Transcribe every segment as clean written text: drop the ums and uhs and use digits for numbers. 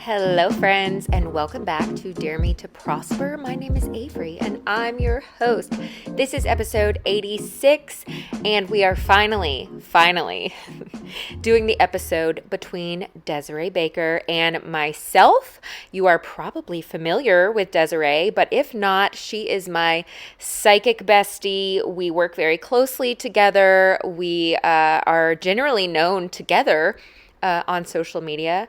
Hello, friends, and welcome back to Dare Me to Prosper. My name is Avery, and I'm your host. This is episode 86, and we are finally doing the episode between Desiree Baker and myself. You are probably familiar with Desiree, but if not, she is my psychic bestie. We work very closely together. We are generally known together on social media,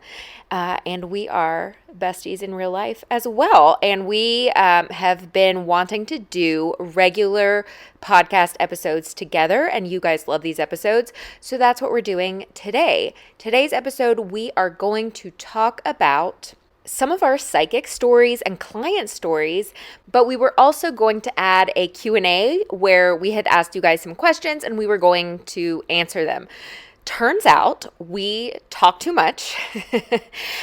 and we are besties in real life as well. And we have been wanting to do regular podcast episodes together, and you guys love these episodes, so that's what we're doing today. Today's episode, we are going to talk about some of our psychic stories and client stories, but we were also going to add a Q&A where we had asked you guys some questions and we were going to answer them. Turns out we talked too much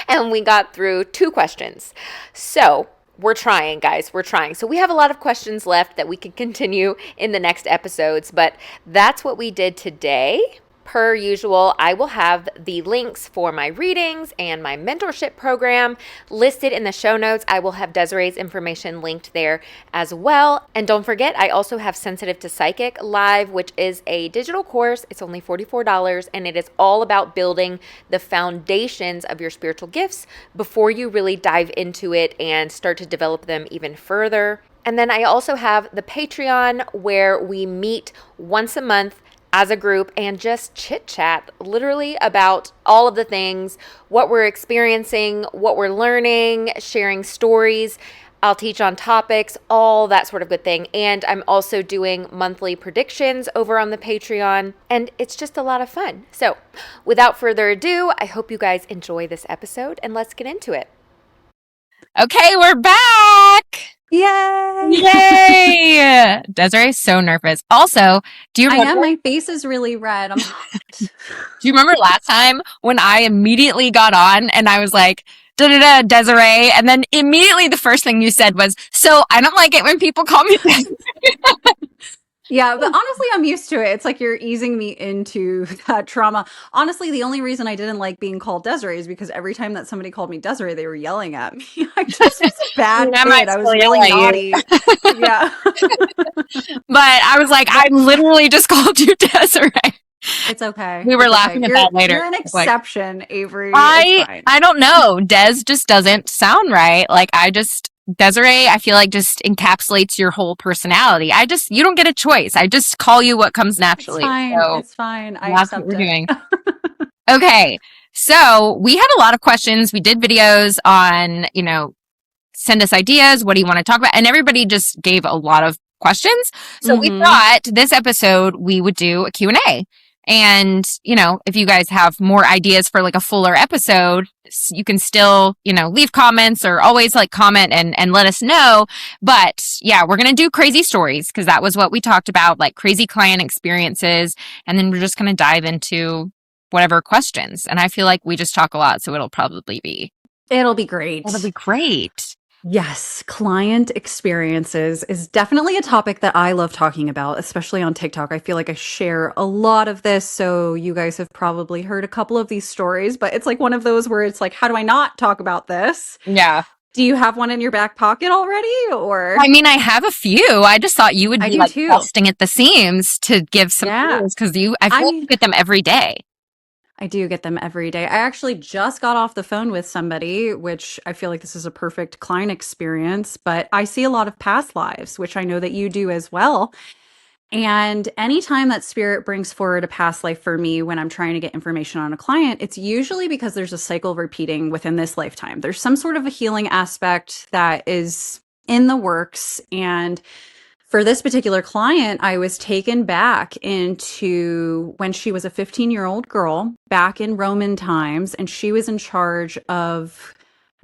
and we got through 2 questions. So we're trying, guys. We're trying. So we have a lot of questions left that we can continue in the next episodes, but that's what we did today. Per usual, I will have the links for my readings and my mentorship program listed in the show notes. I will have Desiree's information linked there as well. And don't forget, I also have Sensitive to Psychic Live, which is a digital course. It's only $44, and it is all about building the foundations of your spiritual gifts before you really dive into it and start to develop them even further. And then I also have the Patreon, where we meet once a month as a group and just chit chat literally about all of the things, what we're experiencing, what we're learning, sharing stories. I'll teach on topics, all that sort of good thing. And I'm also doing monthly predictions over on the Patreon, and it's just a lot of fun. So without further ado, I hope you guys enjoy this episode, and let's get into it. Okay, we're back. Yay! Yay! Desiree's so nervous. Also, do you remember? I know, my face is really red. Do you remember last time when I immediately got on and I was like, da-da-da, Desiree, and then immediately the first thing you said was, so I don't like it when people call me Desiree. Yeah, but honestly, I'm used to it. It's like you're easing me into that trauma. Honestly, the only reason I didn't like being called Desiree is because every time that somebody called me Desiree, they were yelling at me. I just was a bad kid. I was really naughty. Yeah. But I was like, I literally just called you Desiree. It's okay. We were laughing at that later. You're an exception, Avery. I don't know. Des just doesn't sound right. Like, Desiree, I feel like just encapsulates your whole personality. You don't get a choice. I just call you what comes naturally. It's fine. So it's fine. I that's accept what we're it. doing. Okay. So we had a lot of questions. We did videos on, send us ideas. What do you want to talk about? And everybody just gave a lot of questions. So we thought this episode we would do a Q&A. And, if you guys have more ideas for like a fuller episode, you can still, leave comments or always comment and let us know. But yeah, we're going to do crazy stories because that was what we talked about, like crazy client experiences. And then we're just going to dive into whatever questions. And I feel like we just talk a lot, so it'll be great. It'll be great. Yes, client experiences is definitely a topic that I love talking about, especially on TikTok. I feel like I share a lot of this, so you guys have probably heard a couple of these stories, but it's like one of those where it's like, how do I not talk about this? Yeah. Do you have one in your back pocket already, or? I mean, I have a few. I just thought you would be too. busting at the seams to give some clues because I feel like you get them every day. I do get them every day. I actually just got off the phone with somebody, which I feel like this is a perfect client experience, but I see a lot of past lives, which I know that you do as well. And anytime that spirit brings forward a past life for me when I'm trying to get information on a client, it's usually because there's a cycle repeating within this lifetime. There's some sort of a healing aspect that is in the works. And for this particular client, I was taken back into when she was a 15-year-old girl back in Roman times, and she was in charge of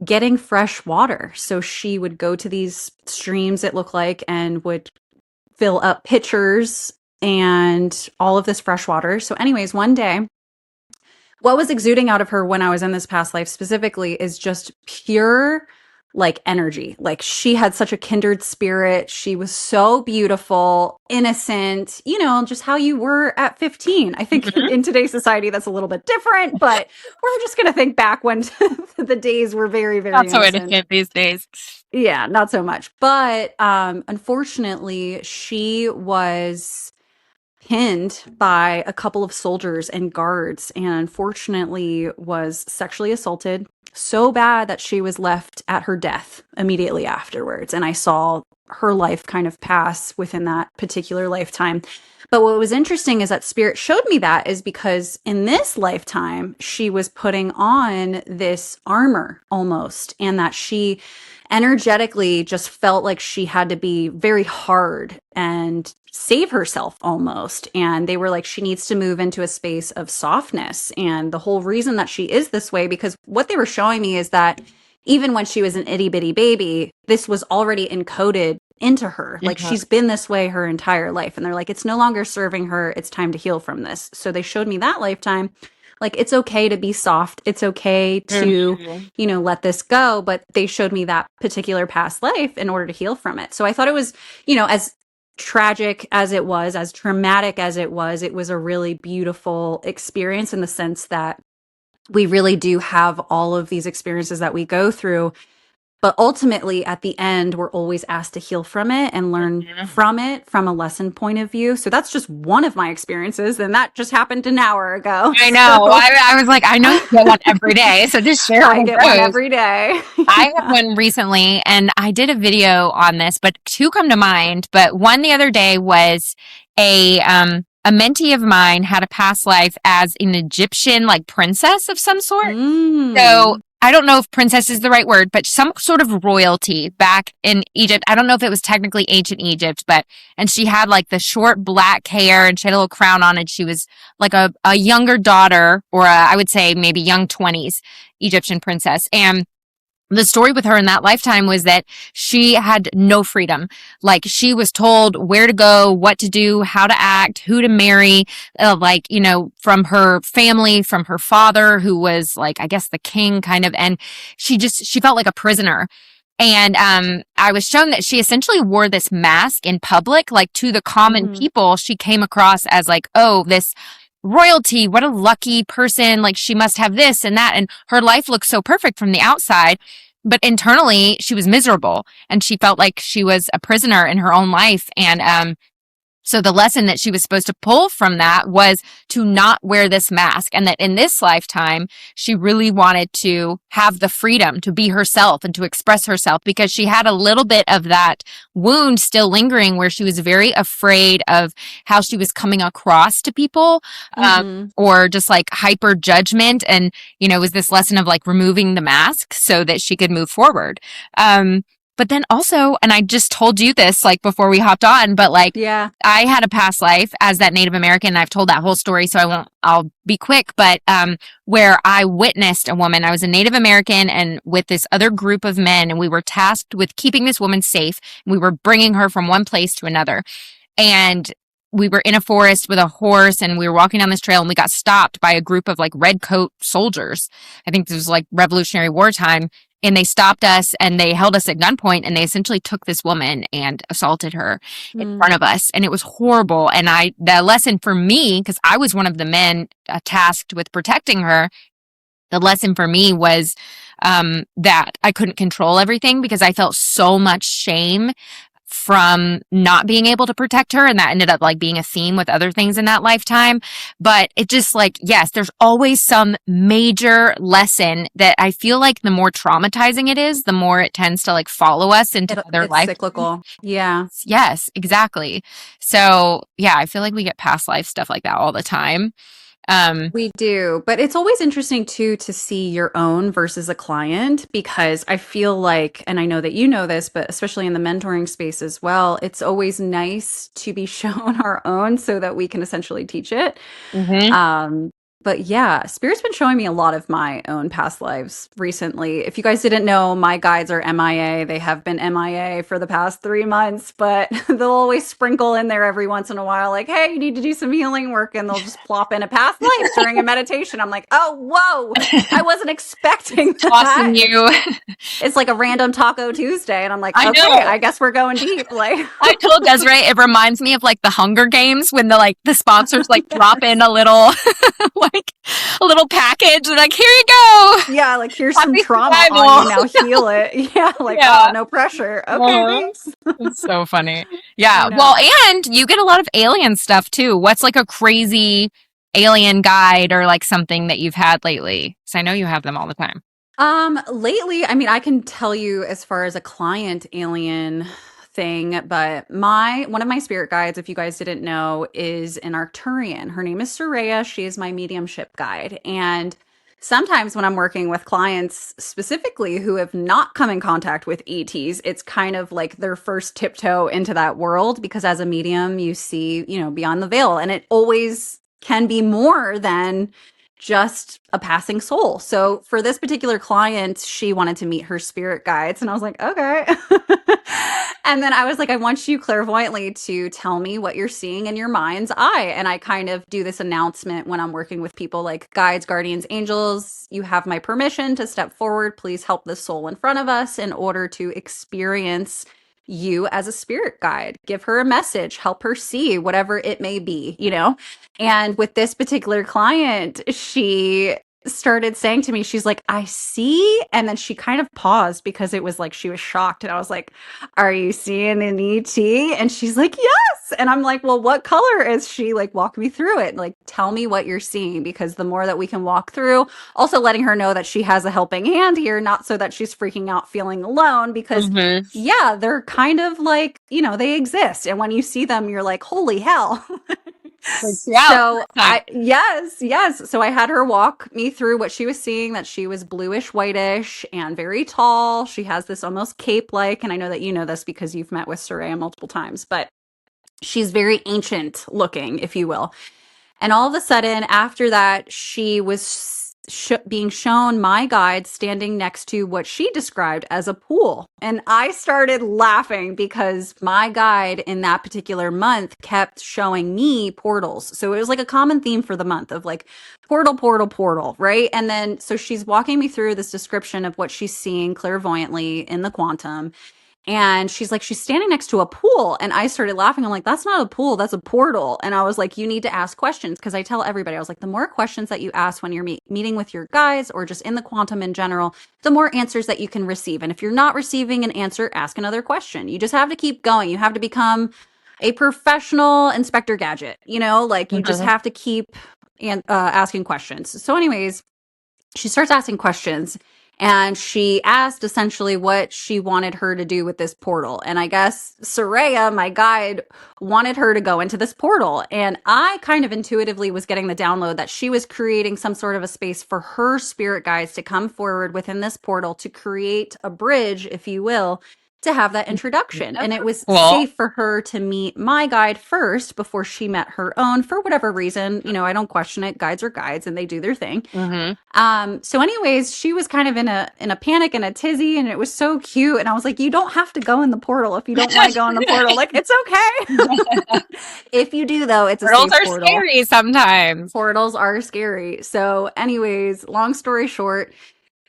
getting fresh water. So she would go to these streams, it looked like, and would fill up pitchers and all of this fresh water. So anyways, one day, what was exuding out of her when I was in this past life specifically is just pure like energy. Like she had such a kindred spirit. She was so beautiful, innocent, just how you were at 15. I think Mhm. in today's society that's a little bit different, but we're just going to think back when the days were very, very Not so innocent. innocent these days. Yeah, not so much. But unfortunately, she was pinned by a couple of soldiers and guards, and unfortunately was sexually assaulted so bad that she was left at her death immediately afterwards. And I saw her life kind of pass within that particular lifetime. But what was interesting is that spirit showed me that is because in this lifetime, she was putting on this armor almost, and that she energetically just felt like she had to be very hard and save herself almost. And they were like, she needs to move into a space of softness. And the whole reason that she is this way, because what they were showing me is that even when she was an itty bitty baby, this was already encoded into her. Like Mhm. she's been this way her entire life. And they're like, it's no longer serving her. It's time to heal from this. So they showed me that lifetime. Like it's okay to be soft. It's okay to, Mhm. let this go. But they showed me that particular past life in order to heal from it. So I thought it was, as tragic as it was, as traumatic as it was a really beautiful experience in the sense that we really do have all of these experiences that we go through. But ultimately, at the end, we're always asked to heal from it and learn Mhm. from it from a lesson point of view. So that's just one of my experiences. And that just happened an hour ago. I know. So I was like, I know you get one every day, so just share I one of get one those. every day. I had Yeah. one recently and I did a video on this, but two come to mind. But one the other day was a mentee of mine had a past life as an Egyptian like princess of some sort. So Mm. I don't know if princess is the right word, but some sort of royalty back in Egypt. I don't know if it was technically ancient Egypt, but and she had like the short black hair and she had a little crown on and she was like a younger daughter or I would say maybe young 20s Egyptian princess. And the story with her in that lifetime was that she had no freedom. Like she was told where to go, what to do, how to act, who to marry, from her family, from her father, who was like, I guess the king kind of. And she felt like a prisoner. And, I was shown that she essentially wore this mask in public, like to the common Hmm. people she came across as like, oh, this royalty, what a lucky person. Like she must have this and that. And her life looked so perfect from the outside. But internally, she was miserable and she felt like she was a prisoner in her own life. And, so the lesson that she was supposed to pull from that was to not wear this mask and that in this lifetime, she really wanted to have the freedom to be herself and to express herself because she had a little bit of that wound still lingering where she was very afraid of how she was coming across to people, um, Hmm. or just like hyper judgment. And, it was this lesson of like removing the mask so that she could move forward. But then also, and I just told you this like before we hopped on, but like Yeah. I had a past life as that Native American. And I've told that whole story, so I'll be quick, but, where I witnessed a woman, I was a Native American and with this other group of men, and we were tasked with keeping this woman safe. We were bringing her from one place to another. And we were in a forest with a horse and we were walking down this trail and we got stopped by a group of like red coat soldiers. I think this was like Revolutionary War time. And they stopped us and they held us at gunpoint and they essentially took this woman and assaulted her in front of us. And it was horrible. And the lesson for me, because I was one of the men tasked with protecting her, the lesson for me was that I couldn't control everything because I felt so much shame from not being able to protect her. And that ended up like being a theme with other things in that lifetime. But it just like, yes, there's always some major lesson that I feel like the more traumatizing it is, the more it tends to like follow us into other It's life. cyclical. Yeah. Yes, exactly. So yeah, I feel like we get past life stuff like that all the time. We do, but it's always interesting too to see your own versus a client because I feel like, and I know that you know this, but especially in the mentoring space as well, it's always nice to be shown our own so that we can essentially teach it. mhm. Um, But yeah, Spirit's been showing me a lot of my own past lives recently. If you guys didn't know, my guides are MIA. They have been MIA for the past 3 months, but they'll always sprinkle in there every once in a while, like, hey, you need to do some healing work. And they'll just plop in a past life during a meditation. I'm like, oh, whoa, I wasn't expecting Tossing that. you. It's like a random Taco Tuesday. And I'm like, I okay, know. I guess we're going deep. Like, I told Desiree it reminds me of like the Hunger Games when the sponsors like drop in a little like a little package and like, here you go. yeah, like here's some Happy trauma survival. on you. Now heal it. Yeah, like, Yeah. oh, no pressure. Okay, Uh-huh. thanks. It's so funny. I Yeah. Well, know. and you get a lot of alien stuff too. What's like a crazy alien guide or like something that you've had lately? Because I know you have them all the time. Lately, I mean, I can tell you as far as a client alien thing, but one of my spirit guides, if you guys didn't know, is an Arcturian. Her name is Soraya. She is my mediumship guide. And sometimes when I'm working with clients specifically who have not come in contact with ETs, it's kind of like their first tiptoe into that world because as a medium, you see, beyond the veil, and it always can be more than just a passing soul. So for this particular client, she wanted to meet her spirit guides. And I was like, okay. And then I was like, I want you clairvoyantly to tell me what you're seeing in your mind's eye. And I kind of do this announcement when I'm working with people like guides, guardians, angels. You have my permission to step forward. Please help the soul in front of us in order to experience you as a spirit guide. Give her a message, help her see whatever it may be. And with this particular client, she started saying to me, she's like, I see. And then she kind of paused because it was like she was shocked. And I was like, are you seeing an ET? And she's like, yes. And I'm like, well, what color is she? Like, walk me through it. Like, tell me what you're seeing, because the more that we can walk through, also letting her know that she has a helping hand here, not so that she's freaking out feeling alone, because yeah, they're kind of like, they exist. And when you see them, you're like, holy hell. So yes. So I had her walk me through what she was seeing, that she was bluish, whitish, and very tall. She has this almost cape-like, and I know that you know this because you've met with Soraya multiple times, but she's very ancient looking, if you will. And all of a sudden, after that, she was being shown my guide standing next to what she described as a pool. And I started laughing because my guide in that particular month kept showing me portals. So it was like a common theme for the month of like portal, portal, portal, right? And then so she's walking me through this description of what she's seeing clairvoyantly in the quantum. And she's like, she's standing next to a pool. And I started laughing. I'm like, that's not a pool, that's a portal. And I was like, you need to ask questions. Because I tell everybody, I was like, the more questions that you ask when you're meeting with your guides or just in the quantum in general, the more answers that you can receive. And if you're not receiving an answer, ask another question. You just have to keep going. You have to become a professional Inspector Gadget. Like you just have to keep asking questions. So anyways, she starts asking questions. And she asked essentially what she wanted her to do with this portal. And I guess Soraya, my guide, wanted her to go into this portal. And I kind of intuitively was getting the download that she was creating some sort of a space for her spirit guides to come forward within this portal to create a bridge, if you will, to have that introduction. And it was safe for her to meet my guide first before she met her own, for whatever reason. I don't question it. Guides are guides and they do their thing. So anyways, she was kind of in a panic and a tizzy, and it was so cute. And I was like, you don't have to go in the portal if you don't want to go in the portal. Like, it's okay. If you do, though, it's a Portals safe are portal. scary sometimes. Portals are scary. So anyways, long story short,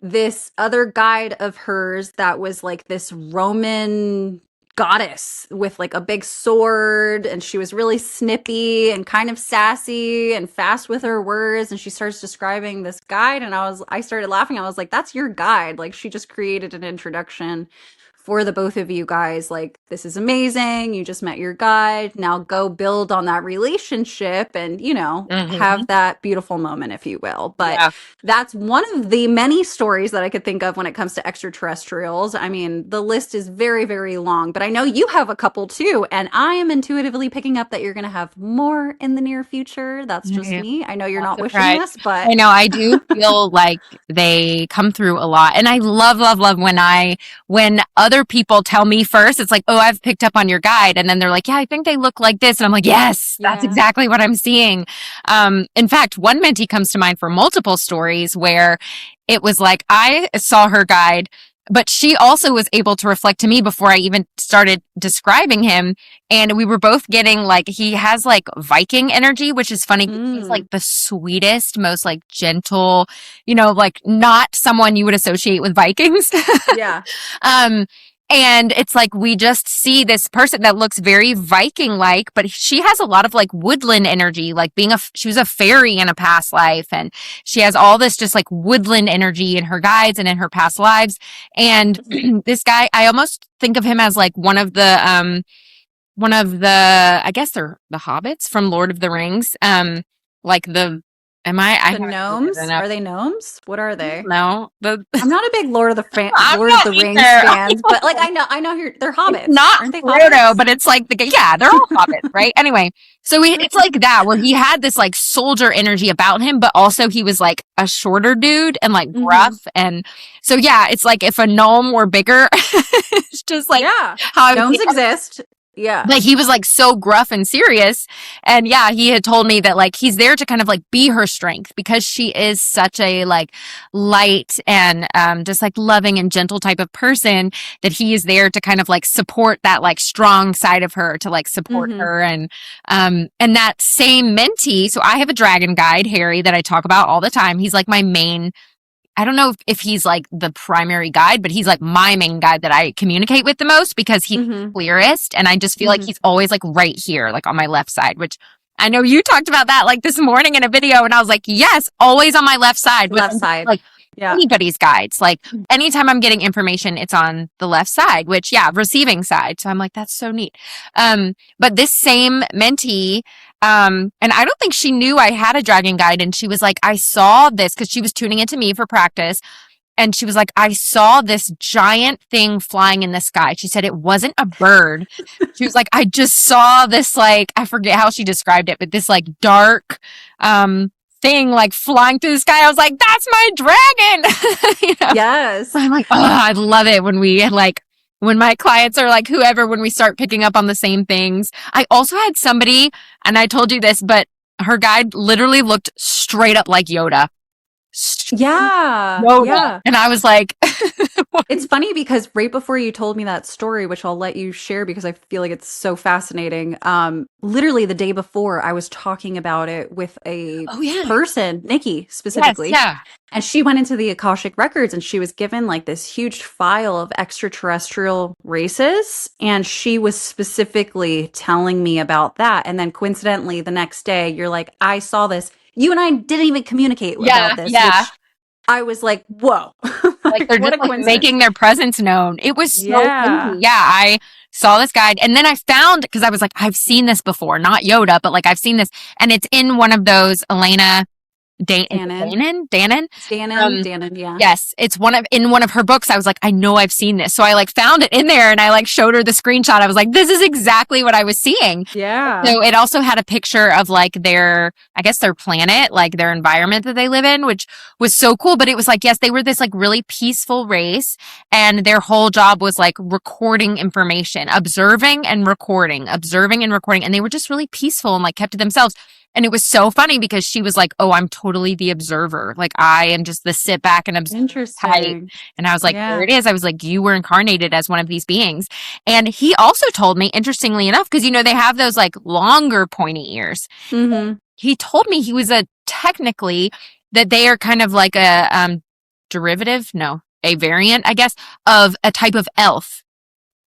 this other guide of hers that was like this Roman goddess with like a big sword, and she was really snippy and kind of sassy and fast with her words, and she starts describing this guide, and I started laughing. I was like, that's your guide. Like, she just created an introduction for the both of you guys. Like, this is amazing. You just met your guide. Now go build on that relationship and, have that beautiful moment, if you will. But that's one of the many stories that I could think of when it comes to extraterrestrials. I mean, the list is very, very long, but I know you have a couple too. And I am intuitively picking up that you're going to have more in the near future. That's just me. I know you're not wishing this, but I know I do feel like they come through a lot. And I love, love, love when other people tell me first. It's like, oh, I've picked up on your guide. And then they're like, yeah, I think they look like this. And I'm like, yes, that's exactly what I'm seeing. In fact, one mentee comes to mind for multiple stories where it was like, I saw her guide, but she also was able to reflect to me before I even started describing him. And we were both getting like, he has like Viking energy, which is funny. He's like the sweetest, most like gentle, like not someone you would associate with Vikings. Yeah. And it's like, we just see this person that looks very Viking-like, but she has a lot of like woodland energy, like she was a fairy in a past life. And she has all this just like woodland energy in her guides and in her past lives. And this guy, I almost think of him as like one of the, I guess they're the hobbits from Lord of the Rings. Like the gnomes? Are they gnomes? What are they? No, I'm not a big Lord of the Rings fan, but like I know they're hobbits. Not Aren't they Frodo, hobbits? but it's like they're all hobbits, right? Anyway, so it's like that where he had this like soldier energy about him, but also he was like a shorter dude and like gruff, and so yeah, it's like if a gnome were bigger, it's just like how gnomes exist. Yeah. Like he was like so gruff and serious. And yeah, he had told me that like he's there to kind of like be her strength because she is such a like light and just like loving and gentle type of person that he is there to kind of like support that like strong side of her, to like support her. And that same mentee, so I have a dragon guide, Harry, that I talk about all the time. He's like my main, I don't know if he's like the primary guide, but he's like my main guide that I communicate with the most because he's the clearest. And I just feel like he's always like right here, like on my left side, which I know you talked about that like this morning in a video. And I was like, yes, always on my left side. Left side. Like anybody's guides. Like anytime I'm getting information, it's on the left side, which receiving side. So I'm like, that's so neat. But this same mentee, and I don't think she knew I had a dragon guide. And she was like, I saw this because she was tuning into me for practice. And she was like, I saw this giant thing flying in the sky. She said it wasn't a bird. She was like, I just saw this, like, I forget how she described it, but this like dark, thing like flying through the sky. I was like, that's my dragon. Yes. I'm like, oh, I love it when we like, when my clients are like, whoever, when we start picking up on the same things. I also had somebody, and I told you this, but her guide literally looked straight up like Yoda. Yeah. Yoda. Yeah. And I was like, it's funny because right before you told me that story, which I'll let you share because I feel like it's so fascinating. Literally the day before I was talking about it with a person, Nikki specifically. Yes, yeah. And she went into the Akashic records and she was given like this huge file of extraterrestrial races. And she was specifically telling me about that. And then coincidentally, the next day, you're like, I saw this. You and I didn't even communicate about this. Yeah. Which I was like, whoa. Like they're just like making their presence known. It was so crazy. Yeah, I saw this guide. And then I found, because I was like, I've seen this before, not Yoda, but like I've seen this. And it's in one of those Elena Dannon, yeah. Yes, it's in one of her books. I was like, I know I've seen this. So I like found it in there and I like showed her the screenshot. I was like, this is exactly what I was seeing. Yeah. So it also had a picture of like their planet, like their environment that they live in, which was so cool. But it was like, yes, they were this like really peaceful race and their whole job was like recording information, observing and recording. And they were just really peaceful and like kept to themselves. And it was so funny because she was like, oh, I'm totally the observer. Like I am just the sit back and observe type. And I was like, there it is. I was like, you were incarnated as one of these beings. And he also told me, interestingly enough, because, they have those like longer pointy ears. Mm-hmm. He told me he was technically that they are kind of like a variant, I guess, of a type of elf.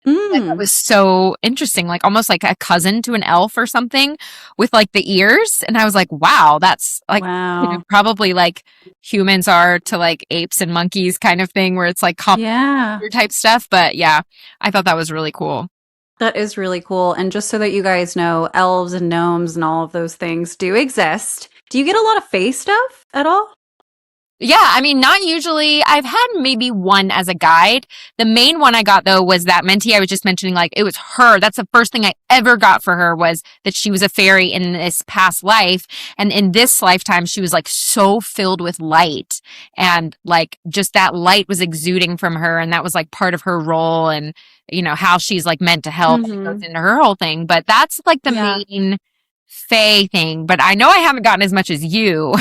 That was so interesting, like almost like a cousin to an elf or something with like the ears. And I was like, wow, that's like probably like humans are to like apes and monkeys kind of thing where it's like type stuff. But yeah, I thought that was really cool. That is really cool. And just so that you guys know, elves and gnomes and all of those things do exist. Do you get a lot of fae stuff at all? Yeah, I mean, not usually. I've had maybe one as a guide. The main one I got though was that mentee I was just mentioning, like it was her. That's the first thing I ever got for her was that she was a fairy in this past life. And in this lifetime, she was like so filled with light and like just that light was exuding from her. And that was like part of her role and, you know, how she's like meant to help. It goes into her whole thing. But that's like the main Faye thing, but I know I haven't gotten as much as you.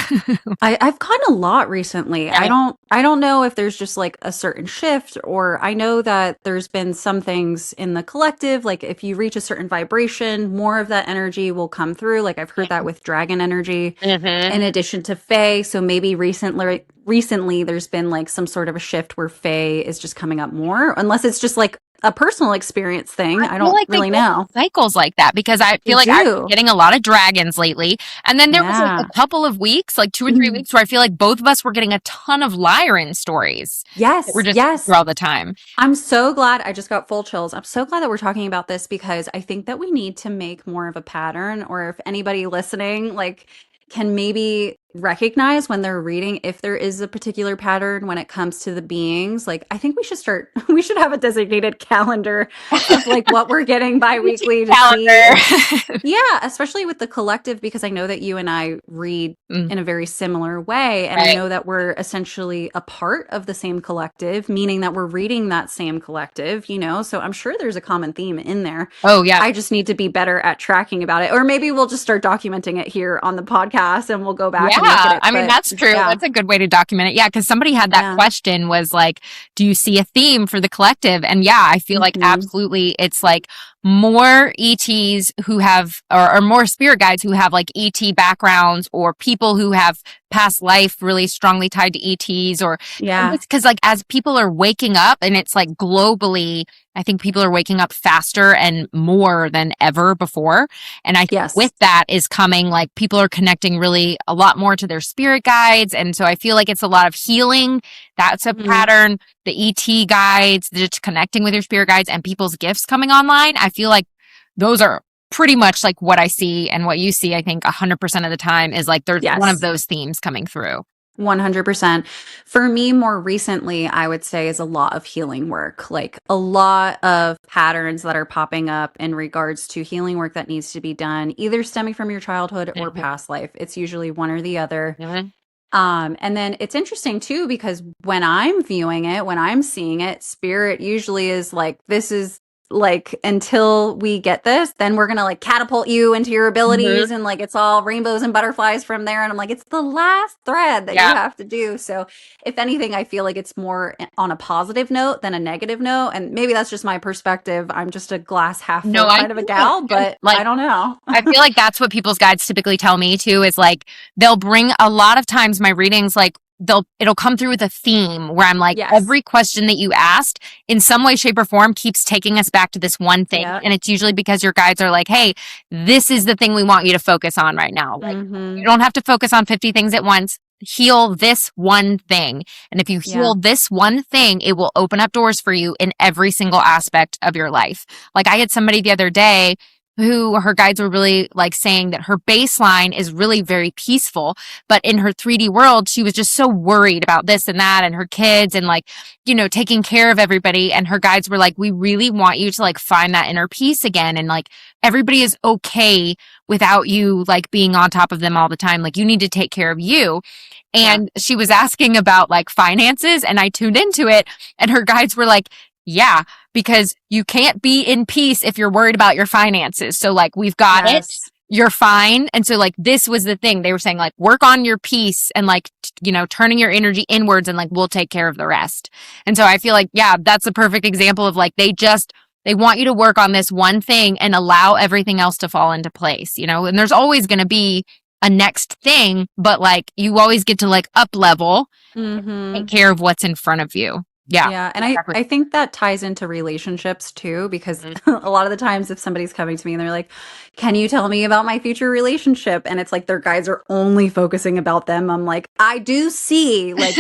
I've gotten a lot recently. Right. I don't know if there's just like a certain shift, or I know that there's been some things in the collective, like if you reach a certain vibration, more of that energy will come through. Like I've heard that with dragon energy Mm-hmm. in addition to Fae. So maybe recently there's been like some sort of a shift where Fae is just coming up more, unless it's just like a personal experience thing. I I feel don't like they really go through know. cycles like that because I They feel like I've been do. getting a lot of dragons lately. And then there was like a Yeah. couple of weeks, like 2 or 3 weeks, where I feel like both of us were getting a ton of Lyran stories that were Yes, just yes. through all the time. I'm so glad. I just got full chills. I'm so glad that we're talking about this because I think that we need to make more of a pattern, or if anybody listening, like, can maybe recognize when they're reading if there is a particular pattern when it comes to the beings. Like, I think we should start, we should have a designated calendar of like what we're getting bi-weekly to see Calendar. if, yeah, especially with the collective, because I know that you and I read Mm, in a very similar way. And I right. know that we're essentially a part of the same collective, meaning that we're reading that same collective, you know? So I'm sure there's a common theme in there. Oh, yeah. I just need to be better at tracking about it. Or maybe we'll just start documenting it here on the podcast and we'll go back and look at Yeah, it. I mean But that's true. yeah, That's a good way to document it. Yeah, because somebody had that yeah. question was like, do you see a theme for the collective? And yeah, I feel like Hmm. absolutely it's like more ETs who have or more spirit guides who have like ET backgrounds or people who have past life really strongly tied to ETs or Yeah. because like as people are waking up and it's like globally, I think people are waking up faster and more than ever before. And I think with Yes. that is coming like people are connecting really a lot more to their spirit guides. And so I feel like it's a lot of healing. That's a Mhm. pattern. The ET guides, just connecting with your spirit guides and people's gifts coming online. I feel like those are pretty much like what I see and what you see. I think 100% of the time is like there's one of Yes. those themes coming through. 100%. For me, more recently, I would say is a lot of healing work, like a lot of patterns that are popping up in regards to healing work that needs to be done, either stemming from your childhood or Mhm. past life. It's usually one or the other. Mhm. And then it's interesting too, because when I'm viewing it, when I'm seeing it, spirit usually is like, this is like, until we get this, then we're going to like catapult you into your Mhm. abilities. And like, it's all rainbows and butterflies from there. And I'm like, it's the last thread that you Yeah. have to do. So if anything, I feel like it's more on a positive note than a negative note. And maybe that's just my perspective. I'm just a glass half No, full I kind of a feel like gal, too. but I Like don't know. I feel like that's what people's guides typically tell me too is like they'll bring a lot of times my readings like it'll come through with a theme where I'm like Yes. every question that you asked in some way shape or form keeps taking us back to this one thing Yeah. and it's usually because your guides are like hey this is the thing we want you to focus on right now like you Mm-hmm. don't have to focus on 50 things at once heal this one thing and if you Yeah. heal this one thing it will open up doors for you in every single aspect of your life like I had somebody the other day who her guides were really like saying that her baseline is really very peaceful, but in her 3D world, she was just so worried about this and that and her kids and like, you know, taking care of everybody. And her guides were like, we really want you to like find that inner peace again. And like everybody is okay without you like being on top of them all the time. Like you need to take care of you. Yeah. And she was asking about like finances and I tuned into it and her guides were like, yeah, because you can't be in peace if you're worried about your finances. So like we've got it. Yes. You're fine. And so like this was the thing. They were saying like work on your peace and like you know turning your energy inwards and like we'll take care of the rest. And so I feel like yeah, that's a perfect example of like they want you to work on this one thing and allow everything else to fall into place, you know? And there's always going to be a next thing, but like you always get to like up level, take Mm-hmm. care of what's in front of you. Yeah. Yeah, and Exactly. I think that ties into relationships too, because Mhm. a lot of the times if somebody's coming to me and they're like, "Can you tell me about my future relationship?" and it's like their guides are only focusing about them, I'm like, "I do see like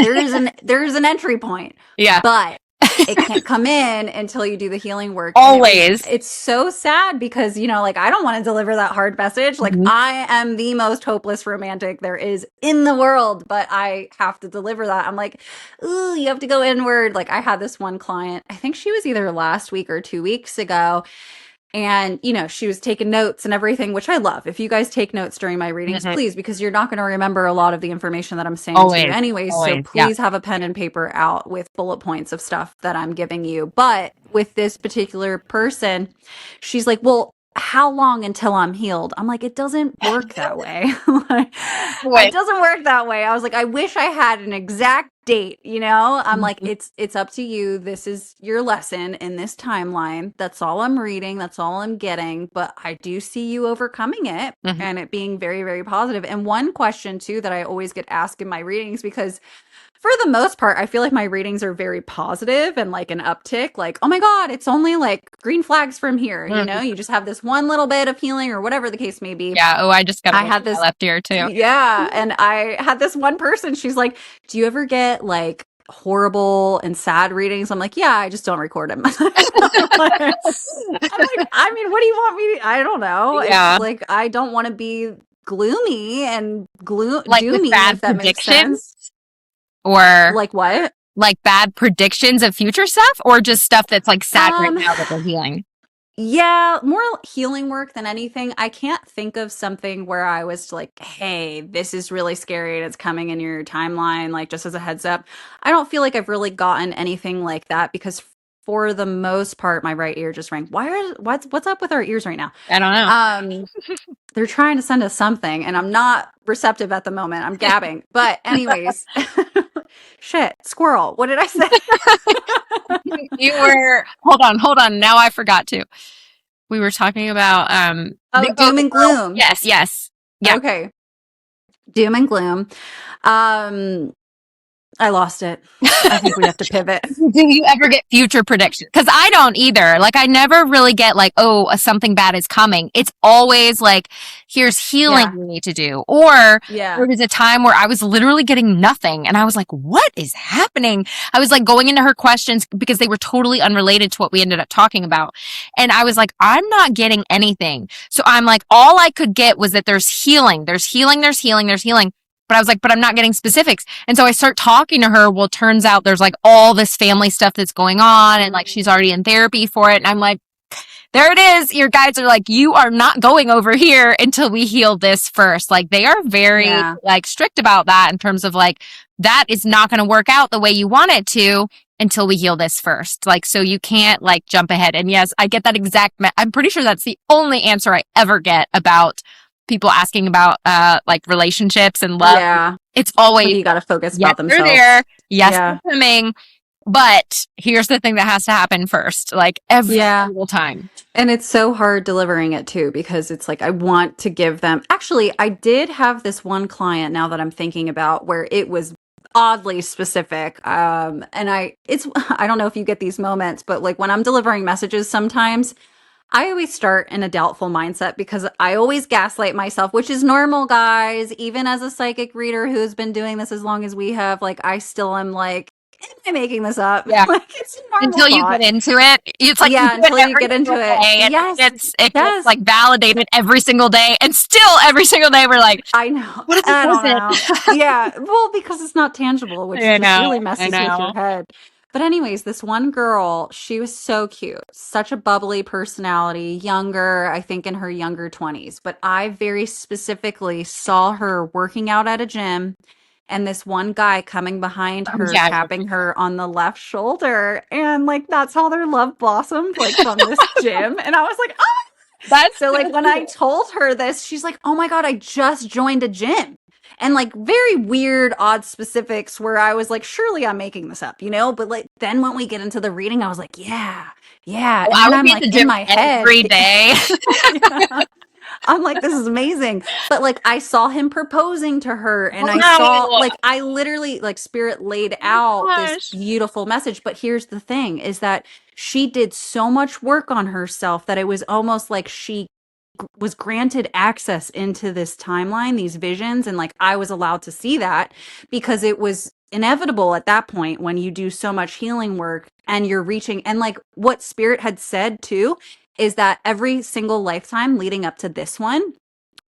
there's an entry point, Yeah. but it can't come in until you do the healing work. Always. It's so sad because, like, I don't want to deliver that hard message. Like, Mhm. I am the most hopeless romantic there is in the world, but I have to deliver that. I'm like, ooh, you have to go inward. Like, I had this one client, I think she was either last week or 2 weeks ago. And, she was taking notes and everything, which I love. If you guys take notes during my readings, Mhm. please, because you're not going to remember a lot of the information that I'm saying to you Always. anyways. So Always. Yeah. please have a pen and paper out with bullet points of stuff that I'm giving you. But with this particular person, she's like, well, how long until I'm healed? I'm like, it doesn't work that way. It doesn't work that way. I was like, I wish I had an exact date, I'm like, Mhm. it's up to you. This is your lesson in this timeline. That's all I'm reading. That's all I'm getting. But I do see you overcoming it Mhm. and it being very, very positive. And one question too that I always get asked in my readings, because for the most part, I feel like my readings are very positive and like an uptick, like, oh my God, it's only like green flags from here. Mhm. You just have this one little bit of healing or whatever the case may be. Yeah. Oh, I just got a I ring had in my this, left ear too. yeah. And I had this one person, she's like, do you ever get like horrible and sad readings? I'm like, yeah, I just don't record them. I mean, what do you want me to, I don't know. It's Yeah. like, I don't want to be gloomy and Like with doomy, bad if that makes sense. predictions or Like what? like bad predictions of future stuff or just stuff that's like sad right Um, now that they're healing. Yeah, more healing work than anything. I can't think of something where I was like, hey, this is really scary and it's coming in your timeline, like just as a heads up. I don't feel like I've really gotten anything like that because for the most part, my right ear just rang. What's up with our ears right now? I don't know. They're trying to send us something and I'm not receptive at the moment. I'm gabbing. But anyways, shit, squirrel. What did I say? You were hold on. Now I forgot to. We were talking about Doom the and girl. gloom. Yes. Yeah. Okay. Doom and gloom. I lost it. I think we have to pivot. Do you ever get future predictions? Because I don't either. Like, I never really get like, oh, something bad is coming. It's always like, here's healing Yeah. you need to do. Or Yeah. there was a time where I was literally getting nothing. And I was like, what is happening? I was like going into her questions because they were totally unrelated to what we ended up talking about. And I was like, I'm not getting anything. So I'm like, all I could get was that there's healing. There's healing. There's healing. There's healing. But I was like, but I'm not getting specifics. And so I start talking to her. Well, turns out there's like all this family stuff that's going on and like she's already in therapy for it. And I'm like, there it is. Your guides are like, you are not going over here until we heal this first. Like they are very like strict about that in terms of like, that is not going to work out the way you want it to until we heal this first. Like, so you can't like jump ahead. And yes, I get that exact, I'm pretty sure that's the only answer I ever get about people asking about like relationships and love. Yeah. It's always you got to focus yes, about themselves. they're there. Yes, they're coming. But here's the thing that has to happen first, like every single time. And it's so hard delivering it too, because it's like, I want to give them, actually, I did have this one client now that I'm thinking about where it was oddly specific. And I don't know if you get these moments, but like when I'm delivering messages, sometimes I always start in a doubtful mindset because I always gaslight myself, which is normal, guys. Even as a psychic reader who's been doing this as long as we have, like, I still am like, am I making this up? Yeah. Like, it's a normal until you thought. get into it. It's like, yeah, until you get into it. And Yes. it gets like validated every single day. And still every single day we're like, I know. What if I it don't wasn't? know. Yeah. Well, because it's not tangible, which I just know, really messes with your head. But anyways, this one girl, she was so cute, such a bubbly personality, younger, I think in her younger 20s. But I very specifically saw her working out at a gym and this one guy coming behind her, tapping her on the left shoulder. And like, that's how their love blossomed, like from this gym. And I was like, oh, that's so like when I told her this, she's like, oh my God, I just joined a gym. And like very weird, odd specifics where I was like, surely I'm making this up, But like then when we get into the reading, I was like, yeah. Well, and then I'm like in my head every day. I'm like, this is amazing. But like I saw him proposing to her and I saw like I literally like spirit laid out this beautiful message. But here's the thing is that she did so much work on herself that it was almost like she was granted access into this timeline, these visions, and like I was allowed to see that because it was inevitable at that point when you do so much healing work and you're reaching, and like what Spirit had said too, is that every single lifetime leading up to this one,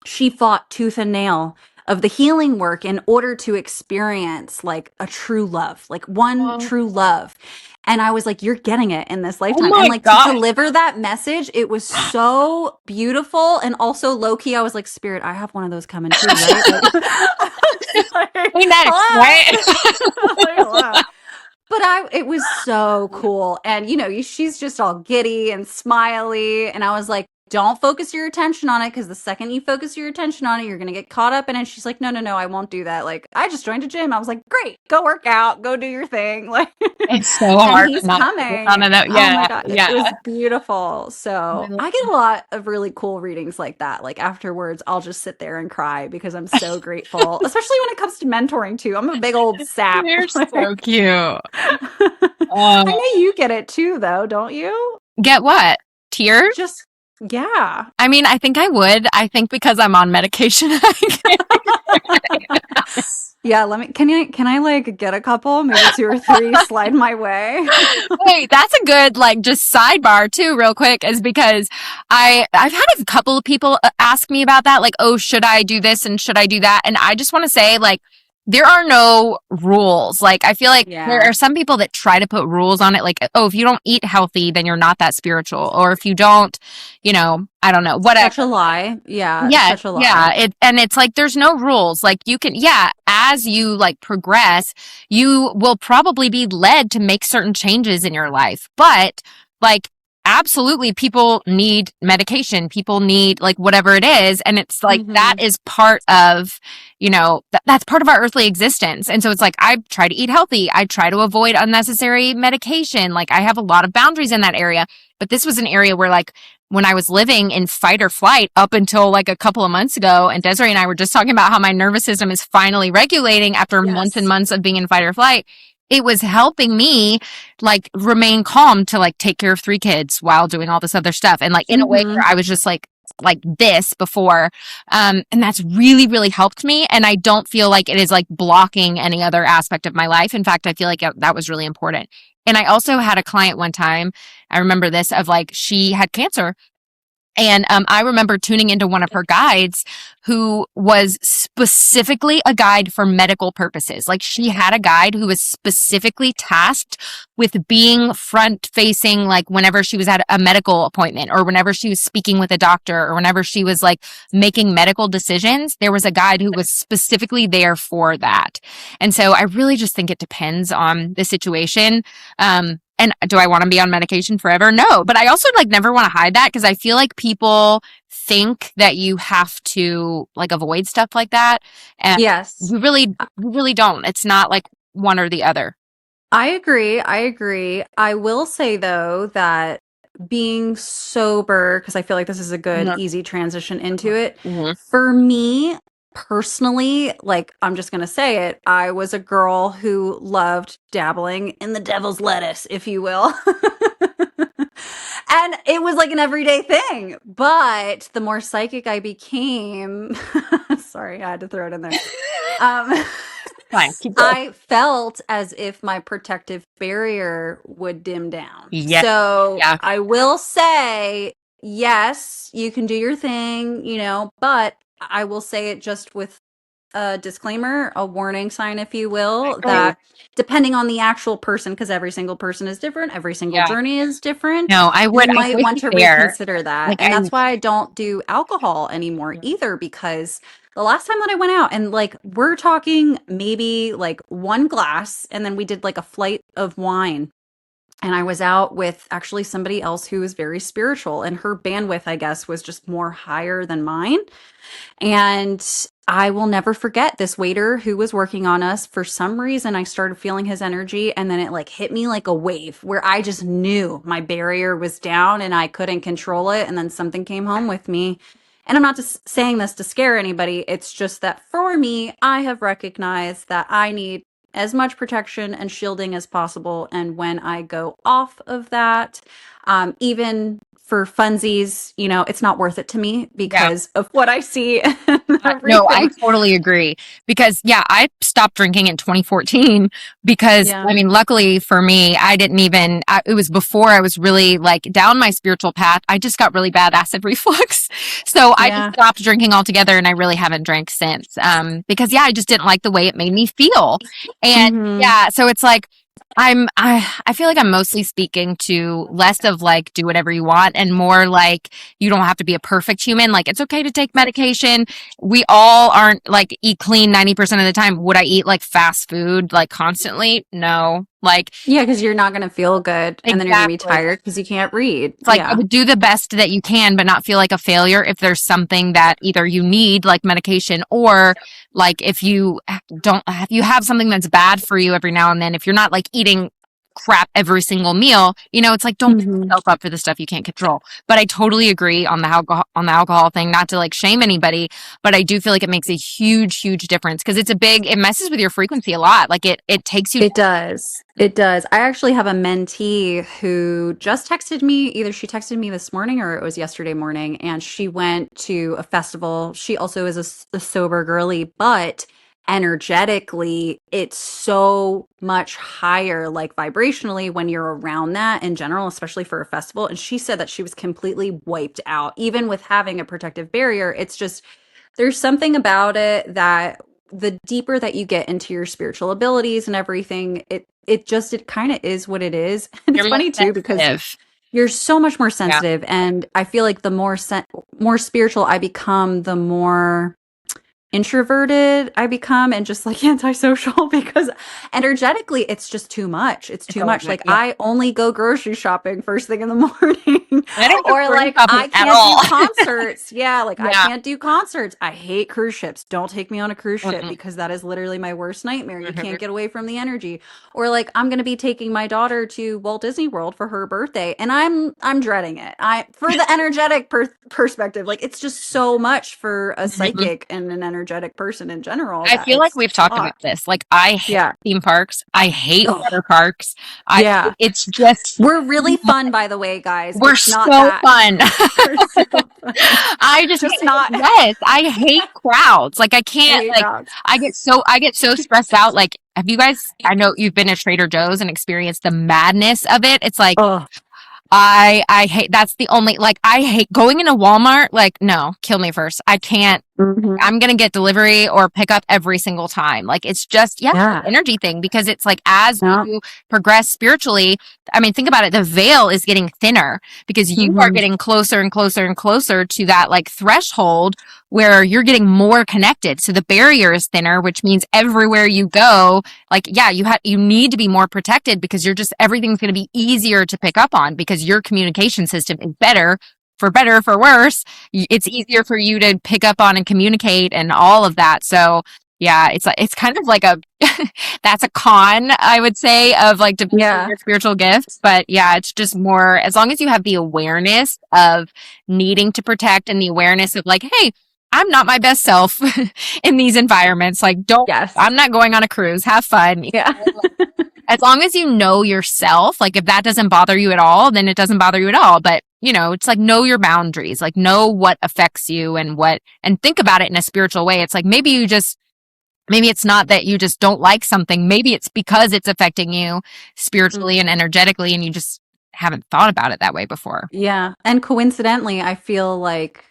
she fought tooth and nail of the healing work in order to experience like a true love, like one Oh, true love. And I was like, you're getting it in this oh lifetime. And my like to God. deliver that message, it was so beautiful. And also low key, I was like, Spirit, I have one of those coming too, right? Like, I was like, Hey, next, hello. right? Like, hello. But it was so cool. And, you know, she's just all giddy and smiley. And I was like, don't focus your attention on it, because the second you focus your attention on it, you're going to get caught up in it. She's like, no, no, no, I won't do that. Like, I just joined a gym. I was like, great, go work out, go do your thing. Like, It's so and hard he's not to focus coming. on it. Oh my Yeah, God. It yeah. was beautiful. So I get a lot of really cool readings like that. Like afterwards, I'll just sit there and cry because I'm so grateful, especially when it comes to mentoring too. I'm a big old sap. You're so cute. I Uh, know you get it too, though, don't you? get what? Tears? Just, yeah. I mean, I think I would. I think because I'm on medication. Yeah, can I like get a couple, maybe two or three slide my way? Wait, that's a good like just sidebar too, real quick, is because I've had a couple of people ask me about that, like, oh, should I do this and should I do that? And I just want to say, like, there are no rules. Like, I feel like there Yeah. are some people that try to put rules on it, like, oh, if you don't eat healthy, then you're not that spiritual, or if you don't, I don't know, whatever. Such a lie. Yeah, Yeah, such a lie. yeah. And it's like there's no rules. Like you can, yeah, as you like progress, you will probably be led to make certain changes in your life. But like absolutely people need medication. People need like whatever it is. And it's like that Hmm. is part of, that's part of our earthly existence. And so it's like I try to eat healthy. I try to avoid unnecessary medication. Like I have a lot of boundaries in that area. But this was an area where like when I was living in fight or flight up until like a couple of months ago, and Desiree and I were just talking about how my nervous system is finally regulating after months and Yes. months of being in fight or flight. It was helping me like remain calm to like take care of three kids while doing all this other stuff. And like in a way Hmm. where I was just like this before. And that's really, really helped me. And I don't feel like it is like blocking any other aspect of my life. In fact, I feel like that was really important. And I also had a client one time, I remember this, of like she had cancer. And I remember tuning into one of her guides who was specifically a guide for medical purposes. Like she had a guide who was specifically tasked with being front facing, like whenever she was at a medical appointment or whenever she was speaking with a doctor or whenever she was like making medical decisions, there was a guide who was specifically there for that. And so I really just think it depends on the situation. And do I want to be on medication forever? No, but I also like never want to hide that because I feel like people think that you have to like avoid stuff like that. And Yes. you really don't. It's not like one or the other. I agree. I agree. I will say though that being sober, because I feel like this is a good, Mhm. easy transition into it. Mhm. For me personally, like I'm just gonna say it, I was a girl who loved dabbling in the devil's lettuce, if you will. And it was like an everyday thing. But the more psychic I became, sorry, I had to throw it in there. Um, Fine, keep going. I felt as if my protective barrier would dim down. Yeah, So yeah, I will say, yes, you can do your thing, but I will say it just with a disclaimer, a warning sign, if you I will, agree. that depending on the actual person, because every single person is different, every single Yeah. journey is different, No, you I might would want be to fair. reconsider that. Like And I that's why I don't do alcohol anymore either, because the last time that I went out, and like we're talking maybe like one glass, and then we did like a flight of wine. And I was out with actually somebody else who was very spiritual, and her bandwidth, I guess, was just more higher than mine. And I will never forget this waiter who was working on us. For some reason, I started feeling his energy, and then it like hit me like a wave where I just knew my barrier was down and I couldn't control it. And then something came home with me. And I'm not just saying this to scare anybody. It's just that for me, I have recognized that I need as much protection and shielding as possible. And when I go off of that, Even for funsies, it's not worth it to me Yeah. because of what I see and No, I everything. totally agree because I stopped drinking in 2014 because Yeah. luckily for me, I didn't even, it was before I was really like down my spiritual path. I just got really bad acid reflux. So I just Yeah. stopped drinking altogether and I really haven't drank since. Because I just didn't like the way it made me feel. And Hmm. so it's like, I feel like I'm mostly speaking to less of like do whatever you want and more like you don't have to be a perfect human. Like it's okay to take medication. We all aren't like eat clean 90% of the time. Would I eat like fast food like constantly? No. Like Yeah, because you're not going to feel good and then you're going to be exactly. tired because you can't read. It's like I Yeah. would do the best that you can, but not feel like a failure if there's something that either you need, like medication, or like if you don't, if you have something that's bad for you every now and then, if you're not like eating crap every single meal, it's like don't beat Hmm. yourself up for the stuff you can't control. But I totally agree on the alcohol thing, not to like shame anybody, but I do feel like it makes a huge, huge difference because it messes with your frequency a lot. Like it takes you. It does. It does. I actually have a mentee who just texted me. Either she texted me this morning or it was yesterday morning, and she went to a festival. She also is a sober girly, but energetically, it's so much higher, like vibrationally, when you're around that in general, especially for a festival. And she said that she was completely wiped out, even with having a protective barrier. It's just, there's something about it that the deeper that you get into your spiritual abilities and everything, it kind of is what it is. And it's You're more funny too because sensitive. you're so much more Yeah. sensitive, and I feel like the more spiritual I become, the more introverted I become and just like antisocial because energetically it's just too much. It's It's too a much. lot. Like Yeah. I only go grocery shopping first thing in the morning I don't go or grocery like shopping I at can't do all. concerts. Yeah, like I Yeah. can't do concerts. I hate cruise ships. Don't take me on a cruise ship Mm-mm. because that is literally my worst nightmare. You Mhm. can't get away from the energy. Or like I'm going to be taking my daughter to Walt Disney World for her birthday and I'm dreading it. I for the energetic perspective, like it's just so much for a Mhm. psychic and an energetic person in general I that feel like it's we've a talked about lot. this. Like, I hate Yeah. theme parks. I hate Oh, water parks. yeah. It's just, We're really fun, by the way, guys. we're It's not so that. fun. We're so fun. I just, Just not. yes, I hate crowds. Like, I I can't, hate like, crowds. I get so stressed out. Like, have you guys, I know you've been to Trader Joe's and experienced the madness of it. It's like, Oh. I hate, that's the only, like, I hate going into Walmart. Like, no, kill me first. I can't. Hmm. I'm going to get delivery or pick up every single time. Like it's just, it's an Yeah. energy thing because it's like as No. you progress spiritually, I mean, think about it. The veil is getting thinner because you are Hmm. getting closer and closer and closer to that like threshold where you're getting more connected. So the barrier is thinner, which means everywhere you go, like, yeah, you need to be more protected because everything's going to be easier to pick up on because your communication system is better, for worse, it's easier for you to pick up on and communicate and all of that. So yeah, it's kind of like a that's a con, I would say, of like developing Yeah. your spiritual gifts. But yeah, it's just more as long as you have the awareness of needing to protect and the awareness of like, hey, I'm not my best self in these environments. Like, Yes. I'm not going on a cruise. Have fun. Yeah. As long as you know yourself, like if that doesn't bother you at all, then it doesn't bother you at all. But it's like know your boundaries, like know what affects you and think about it in a spiritual way. It's like maybe it's not that you just don't like something. Maybe it's because it's affecting you spiritually and energetically and you just haven't thought about it that way before. Yeah. And coincidentally, I feel like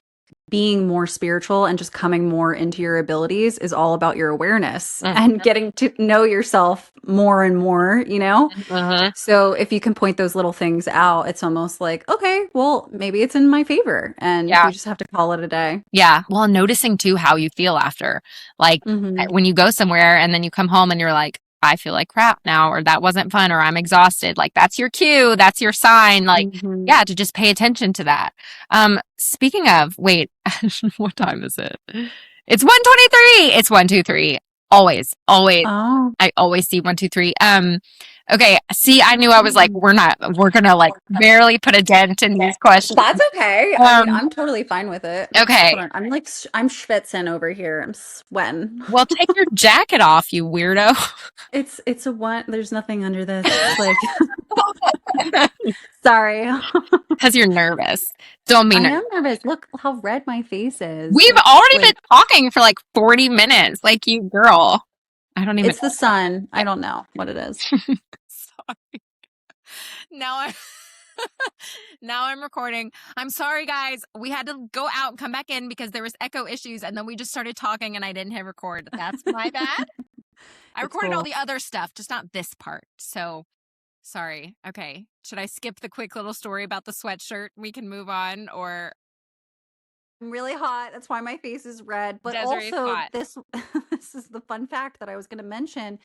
being more spiritual and just coming more into your abilities is all about your awareness and getting to know yourself more and more. Mm-hmm. So if you can point those little things out, it's almost like, okay, well, maybe it's in my favor and Yeah. we just have to call it a day. Yeah. Well, noticing too how you feel after. Like Hmm. when you go somewhere and then you come home and you're like, I feel like crap now, or that wasn't fun, or I'm exhausted. Like that's your cue. That's your sign. Like, Hmm. yeah, to just pay attention to that. Speaking of, wait, what time is it? It's 1:23. It's 1:23. Always, always. Oh, I always see 1:23. Okay. See, I knew I was like, we're gonna like barely put a dent in these questions. that's okay. I mean, Um, I'm totally fine with it. okay. Hold on. I'm like, I'm schwitzing over here. I'm sweating. Well, take your jacket off, you weirdo. It's a one. There's nothing under this. It's like, Sorry. Because you're nervous. Don't be I nervous. am nervous. Look how red my face is. We've It's already been like, talking for like 40 minutes. Like, you girl. I don't even it's the sun. I Yeah. don't know what it is. Sorry. Now I'm now I'm recording. I'm sorry, guys. We had to go out and come back in because there was echo issues, and then we just started talking, and I didn't hit record. That's my bad. I It's recorded all cool. the other stuff, just not this part. So sorry. Okay. Should I skip the quick little story about the sweatshirt? We can move on, or I'm really hot. That's why my face is red. But Desiree's also, hot. this is the fun fact that I was going to mention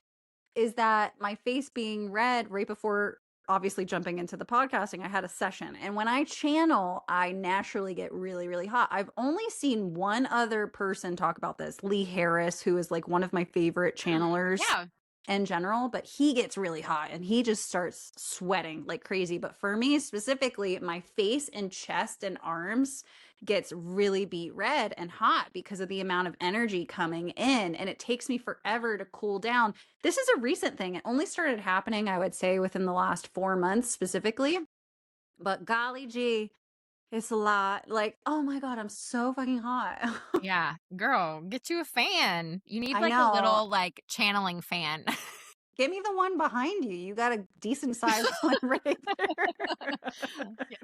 is that my face being red right before obviously jumping into the podcasting, I had a session. And when I channel, I naturally get really, really hot. I've only seen one other person talk about this, Lee Harris, who is like one of my favorite channelers Yeah. in general, but he gets really hot and he just starts sweating like crazy. But for me specifically, my face and chest and arms gets really beet red and hot because of the amount of energy coming in, and it takes me forever to cool down. This is a recent thing. It only started happening, I would say, within the last 4 months specifically. But golly gee, it's a lot. Like, oh my God, I'm so fucking hot. Yeah. Girl, get you a fan. You need I like a know. little like channeling fan. Give me the one behind you. You got a decent sized one right there.